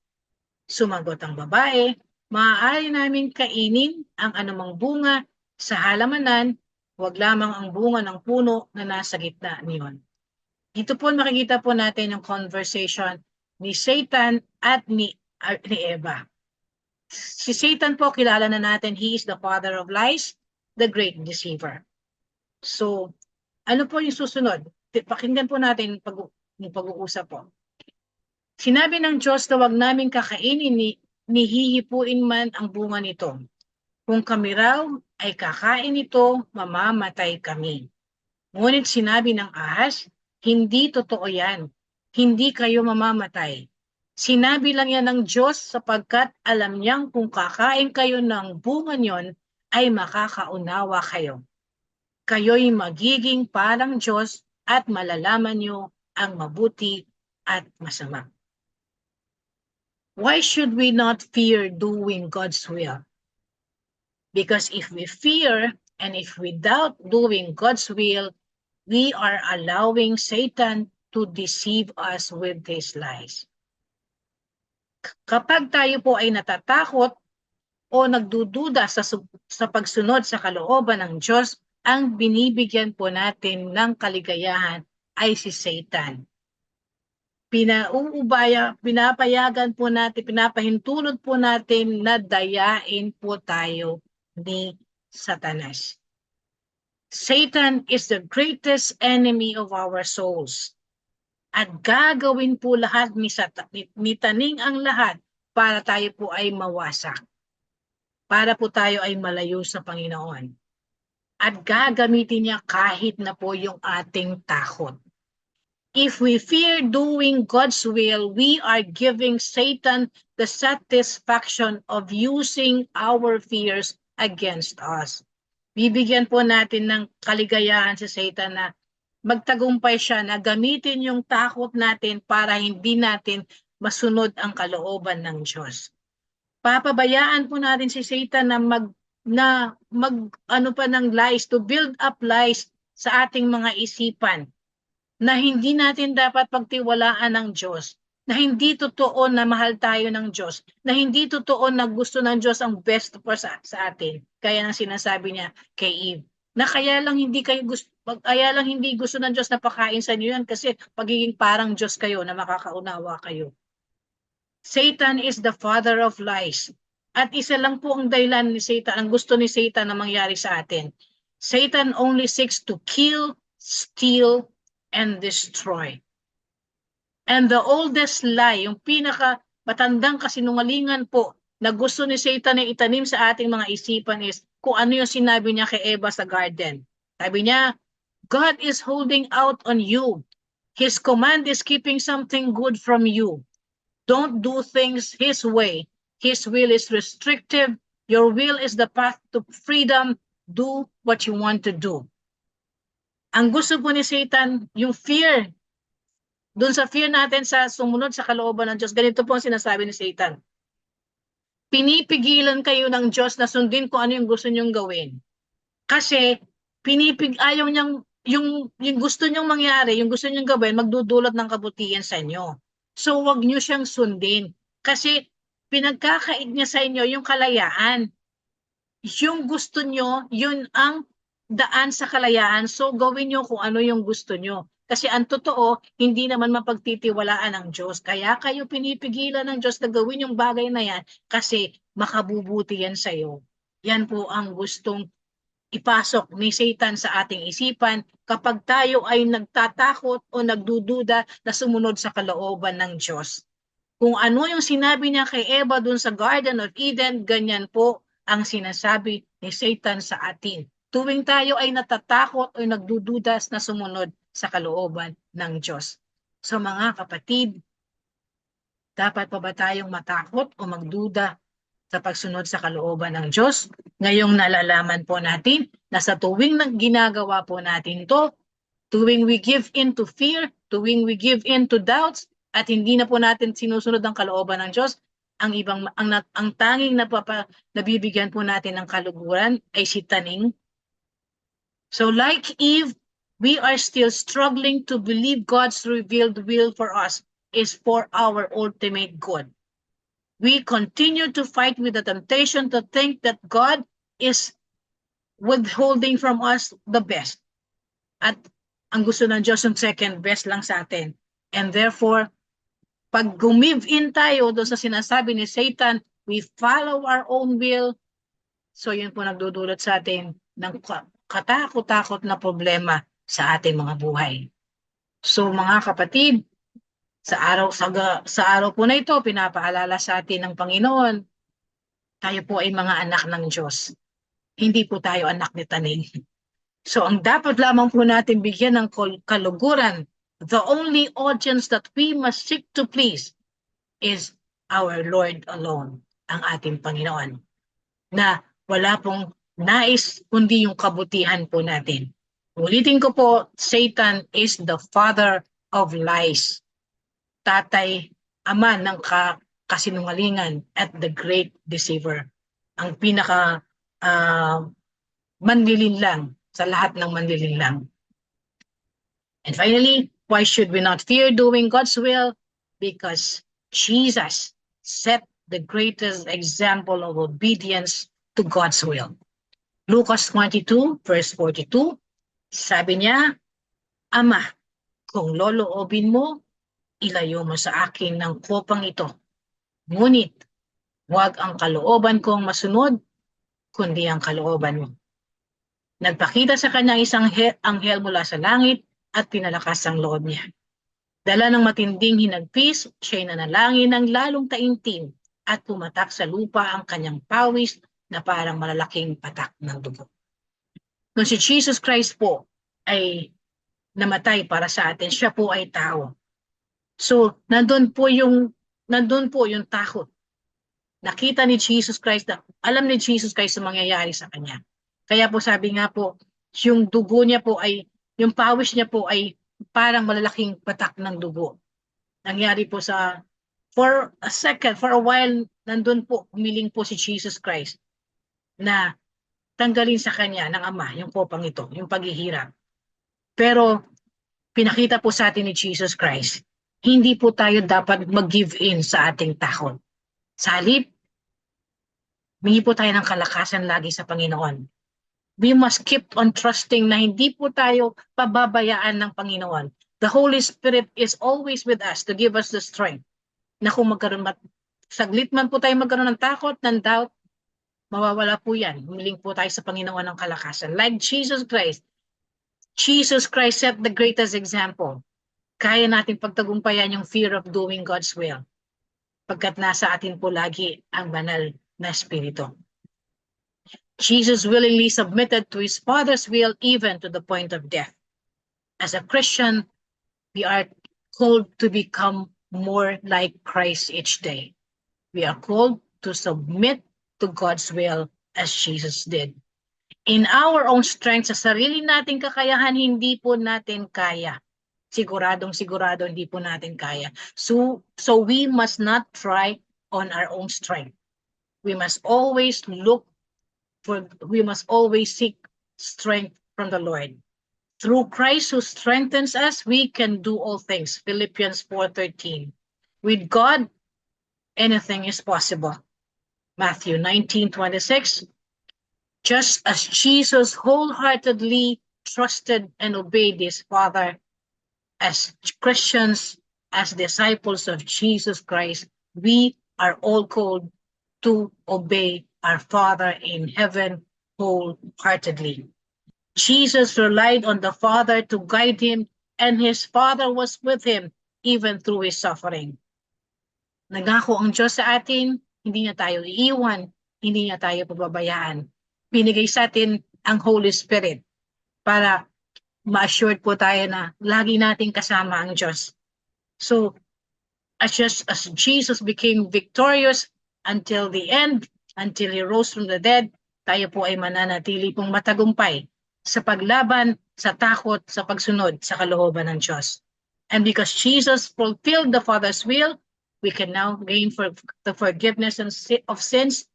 Sumagot ang babae, maaari namin kainin ang anumang bunga sa halamanan, huwag lamang ang bunga ng puno na nasa gitna niyon. Dito po makikita po natin yung conversation ni Satan at ni Eva. Si Satan po, kilala na natin, he is the father of lies, the great deceiver. So, ano po yung susunod? Pakinggan po natin yung pag-uusap po. Sinabi ng Diyos na huwag namin kakainin ni hihipuin man ang bunga nito. Kung kami raw ay kakain ito, mamamatay kami. Ngunit sinabi ng ahas, hindi totoo yan. Hindi kayo mamamatay. Sinabi lang yan ng Diyos sapagkat alam niyang kung kakain kayo ng bunga niyon ay makakaunawa kayo. Kayo'y magiging parang Diyos at malalaman niyo ang mabuti at masama. Why should we not fear doing God's will? Because if we fear and if we doubt doing God's will, we are allowing Satan to deceive us with his lies. Kapag tayo po ay natatakot o nagdududa sa pagsunod sa kalooban ng Diyos, ang binibigyan po natin ng kaligayahan ay si Satan. Pinapayagan po natin, pinapahintulot po natin na dayain po tayo ni Satanas. Satan is the greatest enemy of our souls. At gagawin po lahat ni taning ang lahat para tayo po ay mawasak. Para po tayo ay malayo sa Panginoon. At gagamitin niya kahit na po yung ating takot. If we fear doing God's will, we are giving Satan the satisfaction of using our fears against us. Bibigyan po natin ng kaligayahan si Satan na magtagumpay siya na gamitin yung takot natin para hindi natin masunod ang kalooban ng Diyos. Papabayaan po natin si Satan na ng lies, to build up lies sa ating mga isipan na hindi natin dapat pagtiwalaan ng Diyos, na hindi totoo na mahal tayo ng Diyos, na hindi totoo na gusto ng Diyos ang best for sa atin. Kaya nang sinasabi niya kay Eve, na kaya lang hindi gusto ng Diyos na pakain sa inyo yan kasi pagiging parang Diyos kayo na makakaunawa kayo. Satan is the father of lies. At isa lang po ang dahilan ni Satan, ang gusto ni Satan na mangyari sa atin. Satan only seeks to kill, steal, and destroy. And the oldest lie, yung pinaka matandang kasinungalingan po na gusto ni Satan na itanim sa ating mga isipan is kung ano yung sinabi niya kay Eva sa garden. Sabi niya, God is holding out on you. His command is keeping something good from you. Don't do things His way. His will is restrictive. Your will is the path to freedom. Do what you want to do. Ang gusto po ni Satan, yung fear. Doon sa fear natin sa sumunod sa kalooban ng Diyos, ganito po ang sinasabi ni Satan. Pinipigilan kayo ng Diyos na sundin kung ano yung gusto niyong gawin. Kasi ayaw niyang, yung gusto niyong mangyari, yung gusto niyong gawin, magdudulot ng kabutihan sa inyo. So wag niyo siyang sundin. Kasi pinagkakait niya sa inyo yung kalayaan. Yung gusto niyo, yun ang daan sa kalayaan. So gawin niyo kung ano yung gusto niyo. Kasi ang totoo, hindi naman mapagtitiwalaan ng Diyos. Kaya kayo pinipigilan ng Diyos na gawin yung bagay na yan kasi makabubuti yan sa iyo. Yan po ang gustong ipasok ni Satan sa ating isipan kapag tayo ay nagtatakot o nagdududa na sumunod sa kalooban ng Diyos. Kung ano yung sinabi niya kay Eva dun sa Garden of Eden, ganyan po ang sinasabi ni Satan sa atin. Tuwing tayo ay natatakot o nagdududas na sumunod sa kalooban ng Diyos. So mga kapatid, dapat pa ba tayong matakot o magduda sa pagsunod sa kalooban ng Diyos? Ngayong nalalaman po natin na sa tuwing ginagawa po natin to, tuwing we give in to fear, tuwing we give in to doubts, at hindi na po natin sinusunod ang kalooban ng Diyos, ang tanging nabibigyan po natin ng kaluguran ay si taning. So like Eve, we are still struggling to believe God's revealed will for us is for our ultimate good. We continue to fight with the temptation to think that God is withholding from us the best. At ang gusto ng Diyos yung second best lang sa atin. And therefore, pag gumive in tayo doon sa sinasabi ni Satan, we follow our own will. So yun po nagdudulot sa atin ng katakot-takot na problema sa ating mga buhay. So mga kapatid, sa araw po na ito, pinapaalala sa atin ng Panginoon, tayo po ay mga anak ng Diyos. Hindi po tayo anak ni taning. So ang dapat lamang po natin bigyan ng kaluguran, the only audience that we must seek to please is our Lord alone, ang ating Panginoon. Na wala pong nais kundi yung kabutihan po natin. Ulitin ko po, Satan is the father of lies. Tatay, ama ng kasinungalingan at the great deceiver. Ang pinaka manlilinlang sa lahat ng manlilinlang. And finally, why should we not fear doing God's will? Because Jesus set the greatest example of obedience to God's will. Lucas 22, verse 42, sabi niya, Ama, kung loloobin mo, ilayo mo sa akin ng kopang ito. Ngunit, huwag ang kalooban kong masunod, kundi ang kalooban mo. Nagpakita sa kanya isang anghel mula sa langit at pinalakas ang loob niya. Dala ng matinding hinagpis, siya'y nanalangin ng lalong taimtim at pumatak sa lupa ang kanyang pawis na parang malalaking patak ng dugo. Nung si Jesus Christ po ay namatay para sa atin, siya po ay tao. So, nandun po yung takot. Nakita ni Jesus Christ, alam ni Jesus Christ ang mangyayari sa kanya. Kaya po sabi nga po, yung dugo niya po ay, yung pawis niya po ay parang malalaking patak ng dugo. Nangyari po for a while, nandun po, umiling po si Jesus Christ na tanggalin sa kanya ng Ama yung kopang ito, yung paghihirap. Pero pinakita po sa atin ni Jesus Christ, hindi po tayo dapat mag-give in sa ating takot. Sa halip, humingi po tayo ng kalakasan lagi sa Panginoon. We must keep on trusting na hindi po tayo pababayaan ng Panginoon. The Holy Spirit is always with us to give us the strength na kung saglit man po tayo magkaroon ng takot, ng doubt, mawawala po yan. Humiling po tayo sa Panginoon ng kalakasan. Like Jesus Christ set the greatest example. Kaya natin pagtagumpayan yung fear of doing God's will. Pagkat nasa atin po lagi ang banal na Espiritu. Jesus willingly submitted to his Father's will even to the point of death. As a Christian, we are called to become more like Christ each day. We are called to submit to God's will as Jesus did. In our own strength, sa sarili nating kakayahan, hindi po natin kaya. Siguradong hindi po natin kaya. So we must not try on our own strength. We must always seek strength from the Lord. Through Christ who strengthens us, we can do all things. Philippians 4:13. With God, anything is possible. Matthew 19:26. Just as Jesus wholeheartedly trusted and obeyed his Father, as Christians, as disciples of Jesus Christ, we are all called to obey our Father in heaven wholeheartedly. Jesus relied on the Father to guide him, and his Father was with him even through his suffering. Nangako ang Diyos sa atin, hindi niya tayo iiwan, hindi niya tayo pababayaan. Binigay sa atin ang Holy Spirit para ma-assured po tayo na lagi nating kasama ang Diyos. So, as Jesus became victorious until the end, until he rose from the dead, tayo po ay mananatili pong matagumpay sa paglaban, sa takot, sa pagsunod sa kalooban ng Diyos. And because Jesus fulfilled the Father's will, we can now gain the forgiveness of sins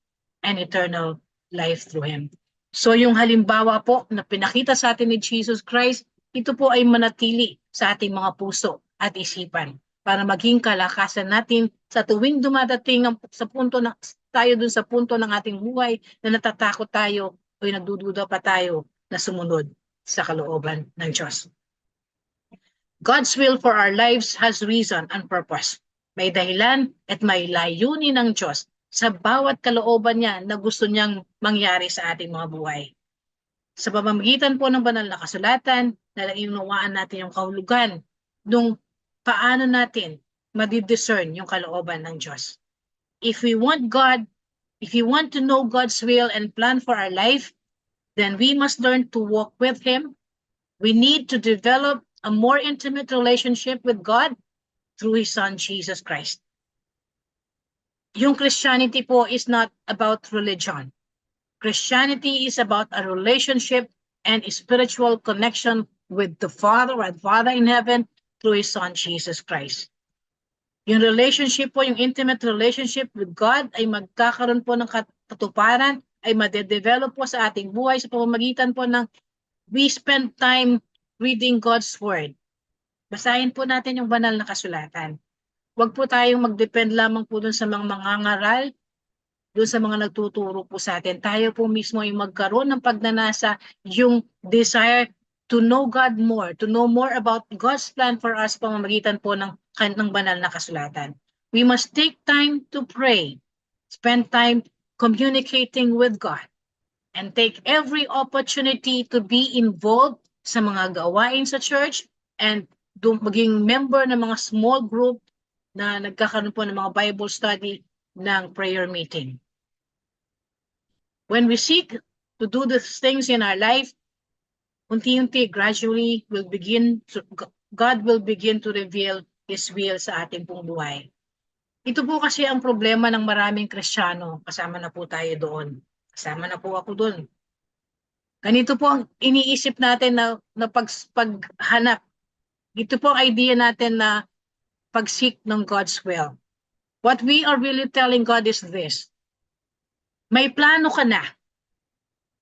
and eternal life through Him. So yung halimbawa po na pinakita sa atin ni Jesus Christ, ito po ay manatili sa ating mga puso at isipan para maging kalakasan natin sa tuwing dumadating tayo dun sa punto ng ating buhay na natatakot tayo o nagdududa pa tayo na sumunod sa kalooban ng Diyos. God's will for our lives has reason and purpose. May dahilan at may layunin ng Diyos sa bawat kalooban niya na gusto niyang mangyari sa ating mga buhay. Sa pamamagitan po ng banal na kasulatan, nalaunawaan natin yung kahulugan nung paano natin madidiscern yung kalooban ng Diyos. If we want to know God's will and plan for our life, then we must learn to walk with Him. We need to develop a more intimate relationship with God through His Son, Jesus Christ. Yung Christianity po is not about religion. Christianity is about a relationship and a spiritual connection with the Father in heaven through His Son, Jesus Christ. Yung relationship po, yung intimate relationship with God ay magkakaroon po ng katuparan, ay madedevelop po sa ating buhay sa pamamagitan po ng we spend time reading God's Word. Basahin po natin yung banal na kasulatan. Huwag po tayong mag-depend lamang po dun sa mga mangangaral, dun sa mga nagtuturo po sa atin. Tayo po mismo ay magkaroon ng pagnanasa, yung desire to know God more, to know more about God's plan for us pamamagitan po ng banal na kasulatan. We must take time to pray, spend time communicating with God, and take every opportunity to be involved sa mga gawain sa church and maging member ng mga small group na nagkakaroon po ng mga Bible study ng prayer meeting. When we seek to do these things in our life, unti-unti, gradually, God will begin to reveal His will sa ating pong buhay. Ito po kasi ang problema ng maraming Kristiyano. Kasama na po tayo doon. Kasama na po ako doon. Ganito po ang iniisip natin na paghanap. Ito po ang idea natin na pag-seek ng God's will. What we are really telling God is this. May plano ka na.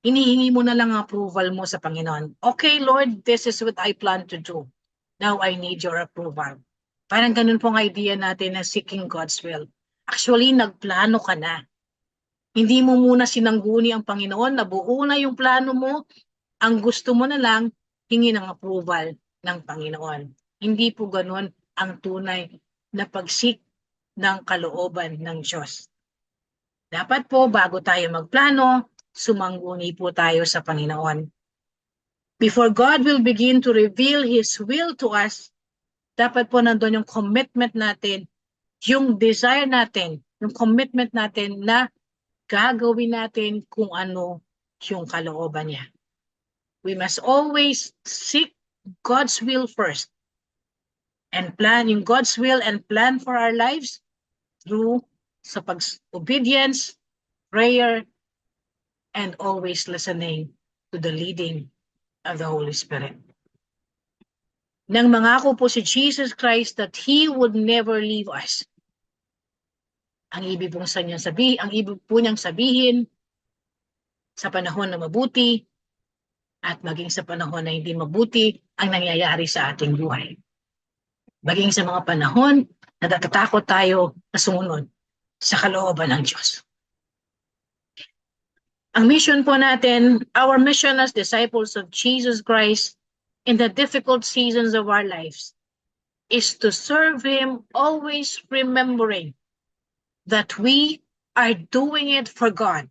Hinihingi mo na lang ang approval mo sa Panginoon. Okay, Lord, this is what I plan to do. Now I need your approval. Parang ganun pong idea natin na seeking God's will. Actually, nagplano ka na. Hindi mo muna sinangguni ang Panginoon, nabuo na yung plano mo, ang gusto mo na lang, hingi ng approval ng Panginoon. Hindi po ganun ang tunay na pagsik ng kalooban ng Diyos. Dapat po, bago tayo magplano, sumangguni po tayo sa Panginoon. Before God will begin to reveal His will to us, dapat po nandun yung commitment natin, yung desire natin, yung commitment natin na gagawin natin kung ano yung kalooban niya. We must always seek God's will first and plan yung God's will and plan for our lives through sa obedience, prayer, and always listening to the leading of the Holy Spirit. Nang mangako po si Jesus Christ that He would never leave us. Ang ibig po niyang sabihin sa panahon na mabuti at maging sa panahon na hindi mabuti ang nangyayari sa ating buhay. Maging sa mga panahon na natatakot tayo na sumunod sa kalooban ng Diyos. Ang mission po natin, our mission as disciples of Jesus Christ in the difficult seasons of our lives is to serve Him, always remembering that we are doing it for God.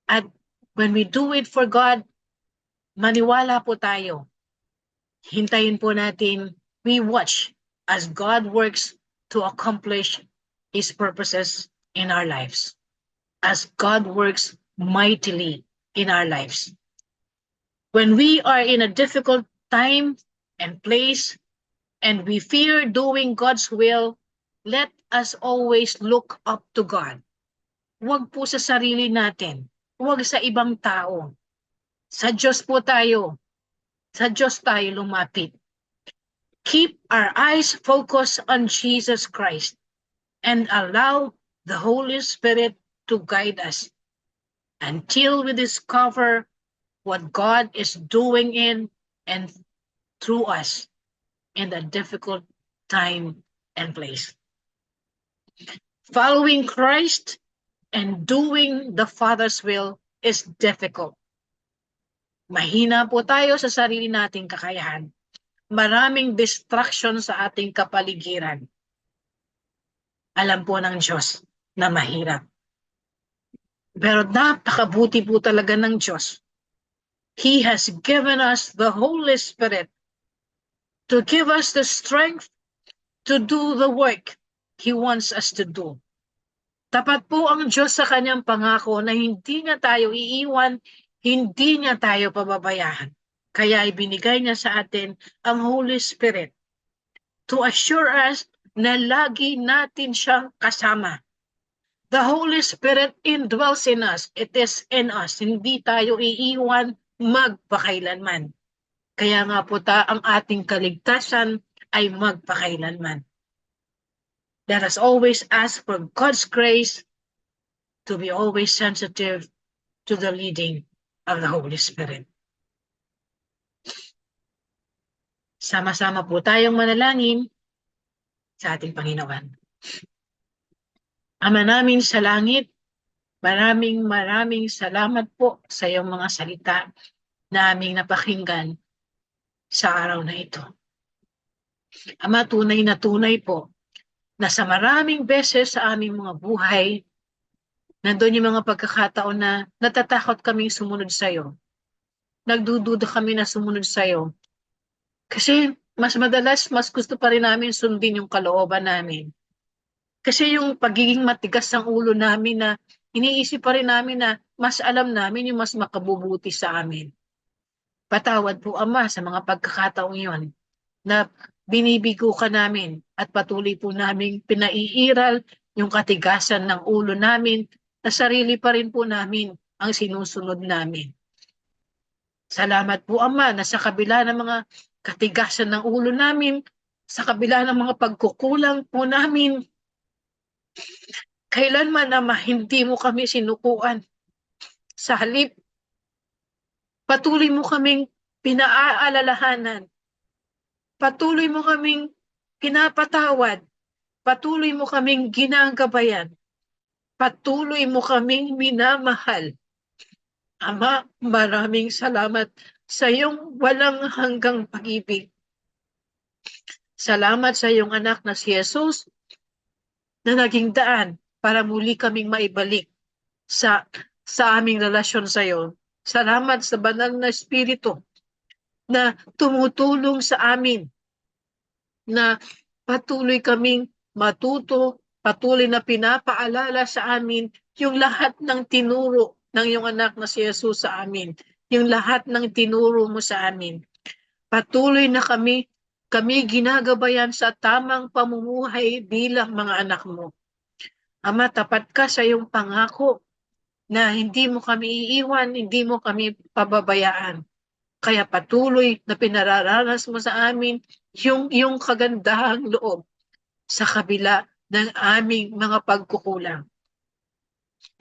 At when we do it for God, maniwala po tayo. Hintayin po natin, we watch as God works to accomplish His purposes in our lives. As God works mightily in our lives. When we are in a difficult time and place, and we fear doing God's will, let us always look up to God. Huwag po sa sarili natin. Huwag sa ibang tao. Sa Diyos po tayo. Sa Diyos tayo lumapit. Keep our eyes focused on Jesus Christ and allow the Holy Spirit to guide us until we discover what God is doing in and through us in the difficult time and place. Following Christ and doing the Father's will is difficult. Mahina po tayo sa sarili nating kakayahan. Maraming distraction sa ating kapaligiran. Alam po ng Diyos na mahirap. Pero napakabuti po talaga ng Diyos. He has given us the Holy Spirit to give us the strength to do the work He wants us to do. Tapat po ang Diyos sa kanyang pangako na hindi niya tayo iiwan, hindi niya tayo pababayaan. Kaya ibinigay niya sa atin ang Holy Spirit to assure us na lagi natin siyang kasama. The Holy Spirit indwells in us. It is in us. Hindi tayo iiwan magpakailanman. Kaya nga po ang ating kaligtasan ay magpakailanman. Let us always ask for God's grace to be always sensitive to the leading of the Holy Spirit. Sama-sama po tayong manalangin sa ating Panginoon. Ama namin sa langit, maraming salamat po sa iyong mga salita na aming napakinggan sa araw na ito. Ama, tunay na tunay po na sa maraming beses sa aming mga buhay, nandun yung mga pagkakataon na natatakot kaming sumunod sa iyo. Nagdududa kami na sumunod sa iyo. Kasi mas gusto pa rin namin sundin yung kalooban namin. Kasi yung pagiging matigas ng ulo namin na iniisip pa rin namin na mas alam namin yung mas makabubuti sa amin. Patawad po, Ama, sa mga pagkakataong iyon na binibigo ka namin at patuloy po namin pinaiiral yung katigasan ng ulo namin na sarili pa rin po namin ang sinusunod namin. Salamat po, Ama, na sa kabila ng mga katigasan ng ulo namin, sa kabila ng mga pagkukulang po namin, kailanman, Ama, hindi mo kami sinukuan. Sa halip, patuloy mo kaming pinaalalahanan. Patuloy mo kaming pinapatawad. Patuloy mo kaming ginagabayan. patuloy mo kaming minamahal. Ama, maraming salamat sa iyong walang hanggang pag-ibig. Salamat sa iyong anak na si Jesus na naging daan para muli kaming maibalik sa aming relasyon sa iyo. Salamat sa banal na Espiritu na tumutulong sa amin na patuloy kaming matuto, patuloy na pinapaalala sa amin yung lahat ng tinuro ng iyong anak na si Jesus sa amin. Yung lahat ng tinuro mo sa amin. Patuloy na kami ginagabayan sa tamang pamumuhay bilang mga anak mo. Ama, tapat ka sa iyong pangako na hindi mo kami iiwan, hindi mo kami pababayaan. Kaya patuloy na pinararanas mo sa amin yung kagandahang loob sa kabila ng aming mga pagkukulang.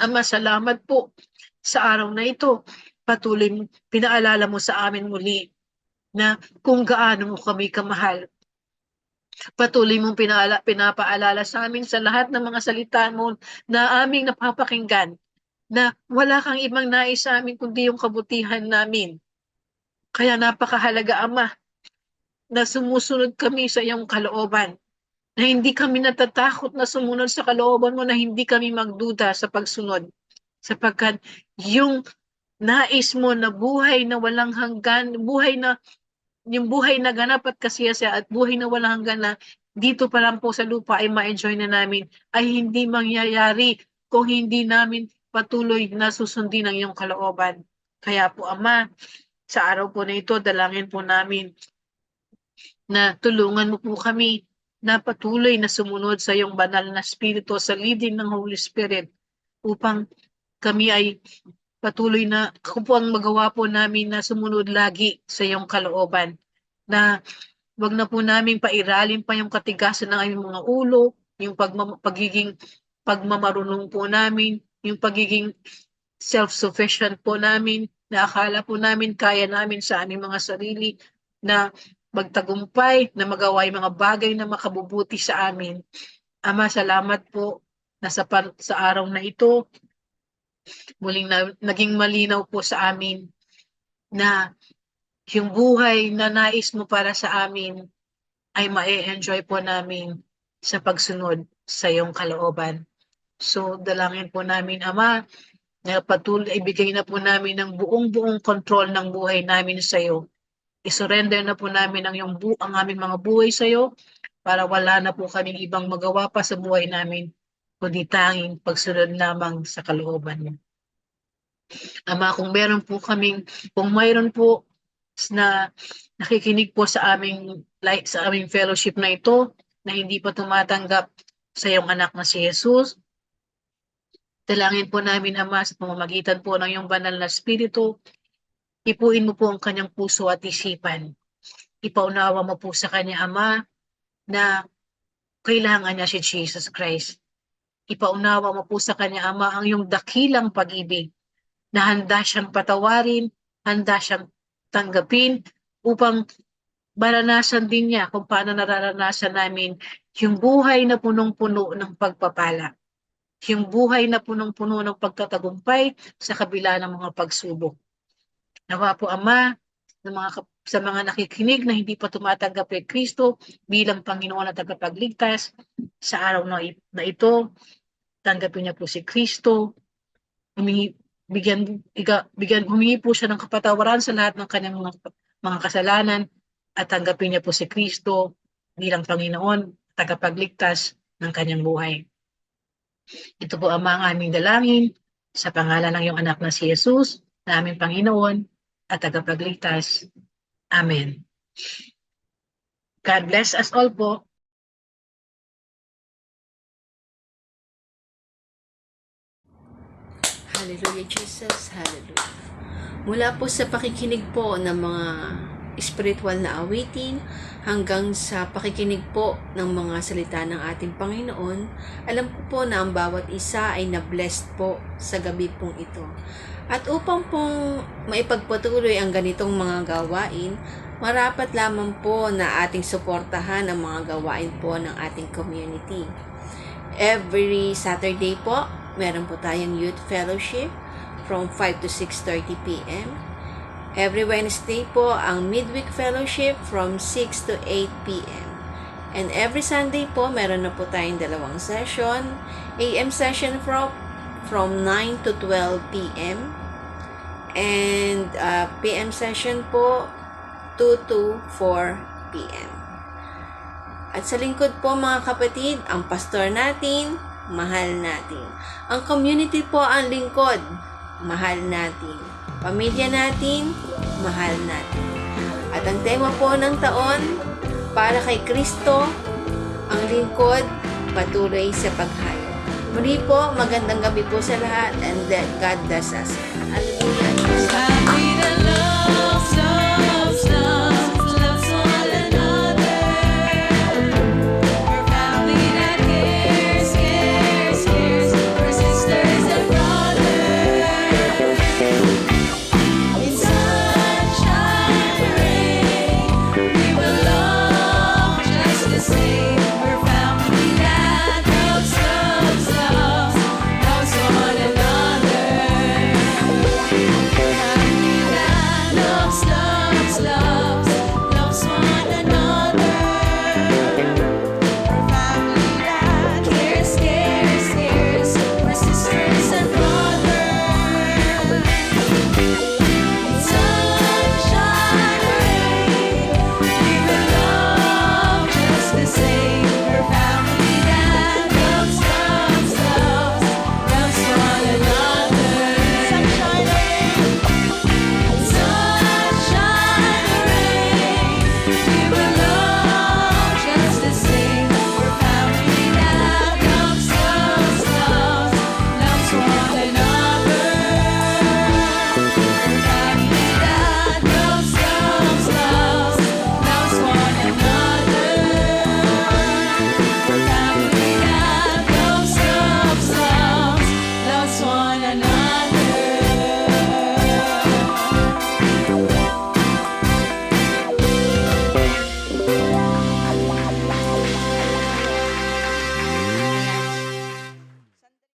Ama, salamat po sa araw na ito. Patuloy pinaalala mo sa amin muli na kung gaano mo kami kamahal. Patuloy mong pinapaalala sa amin sa lahat ng mga salita mo na aming napapakinggan na wala kang ibang nais sa amin kundi yung kabutihan namin. Kaya napakahalaga, Ama, na sumusunod kami sa iyong kalooban. Na hindi kami natatakot na sumunod sa kalooban mo, na hindi kami magduda sa pagsunod. Sapagkat yung nais mo na buhay na walang hanggan, yung buhay na ganap at kasiyasa at buhay na walang hanggan na dito pa lang po sa lupa ay ma-enjoy na namin, ay hindi mangyayari kung hindi namin patuloy na susundin ang iyong kalooban. Kaya po, Ama, sa araw po na ito, dalangin po namin na tulungan mo po kami na patuloy na sumunod sa iyong banal na Espiritu, sa leading ng Holy Spirit, upang kami ay patuloy na, kung po ang magawa po namin na sumunod lagi sa iyong kalooban, na wag na po namin pairalin pa yung katigasan ng aming mga ulo, yung pagiging pagmamarunong po namin, yung pagiging self-sufficient po namin, na akala po namin kaya namin sa aming mga sarili, na magtagumpay, na magawa yung mga bagay na makabubuti sa amin. Ama, salamat po na sa araw na ito, muling naging malinaw po sa amin na yung buhay na nais mo para sa amin ay ma-enjoy po namin sa pagsunod sa iyong kalooban. So, dalangin po namin, Ama, na patuloy ibigay na po namin ng buong control ng buhay namin sa iyo. I-surrender na po namin ang aming mga buhay sa iyo para wala na po kaming ibang magawa pa sa buhay namin kundi tanging pagsunod lamang sa kalooban mo. Ama, kung mayroon po na nakikinig po sa aming fellowship na ito na hindi pa tumatanggap sa iyong anak na si Jesus, dalangin po namin, Ama, sa pamamagitan po ng iyong banal na Espiritu, ipuin mo po ang kanyang puso at isipan. Ipaunawa mo po sa kanya, Ama, na kailangan niya si Jesus Christ. Ipaunawa mo po sa kanya, Ama, ang iyong dakilang pag-ibig na handa siyang patawarin, handa siyang tanggapin upang maranasan din niya kung paano nararanasan namin yung buhay na punong-puno ng pagpapala. Yung buhay na punong-puno ng pagkatagumpay sa kabila ng mga pagsubok. Nawa po, Ama, sa mga nakikinig na hindi pa tumatanggap kay Kristo bilang Panginoon at tagapagligtas, sa araw na ito, tanggapin niya po si Kristo, humingi po siya ng kapatawaran sa lahat ng kanyang mga kasalanan at tanggapin niya po si Kristo bilang Panginoon at tagapagligtas ng kanyang buhay. Ito po, Ama, ang aming dalangin sa pangalan ng iyong anak na si Jesus, na aming Panginoon at tagapagligtas. Amen. God bless us all po. Hallelujah, Jesus. Hallelujah. Mula po sa pakikinig po ng mga spiritual na awitin hanggang sa pakikinig po ng mga salita ng ating Panginoon, alam ko po na ang bawat isa ay na-blessed po sa gabi pong ito. At upang pong maipagpatuloy ang ganitong mga gawain, marapat lamang po na ating suportahan ang mga gawain po ng ating community. Every Saturday po, meron po tayong youth fellowship from 5 to 6:30 p.m. Every Wednesday po ang midweek fellowship from 6 to 8 p.m. And every Sunday po, meron na po tayong dalawang session. AM session from 9 to 12 p.m. And PM session po 2 to 4 p.m. At sa lingkod po mga kapatid, ang pastor natin, mahal natin. Ang community po ang lingkod, mahal natin. Pamilya natin, mahal natin. At ang tema po ng taon, para kay Kristo, ang lingkod, patuloy sa paghayo. Muli po, magandang gabi po sa lahat and that God bless us.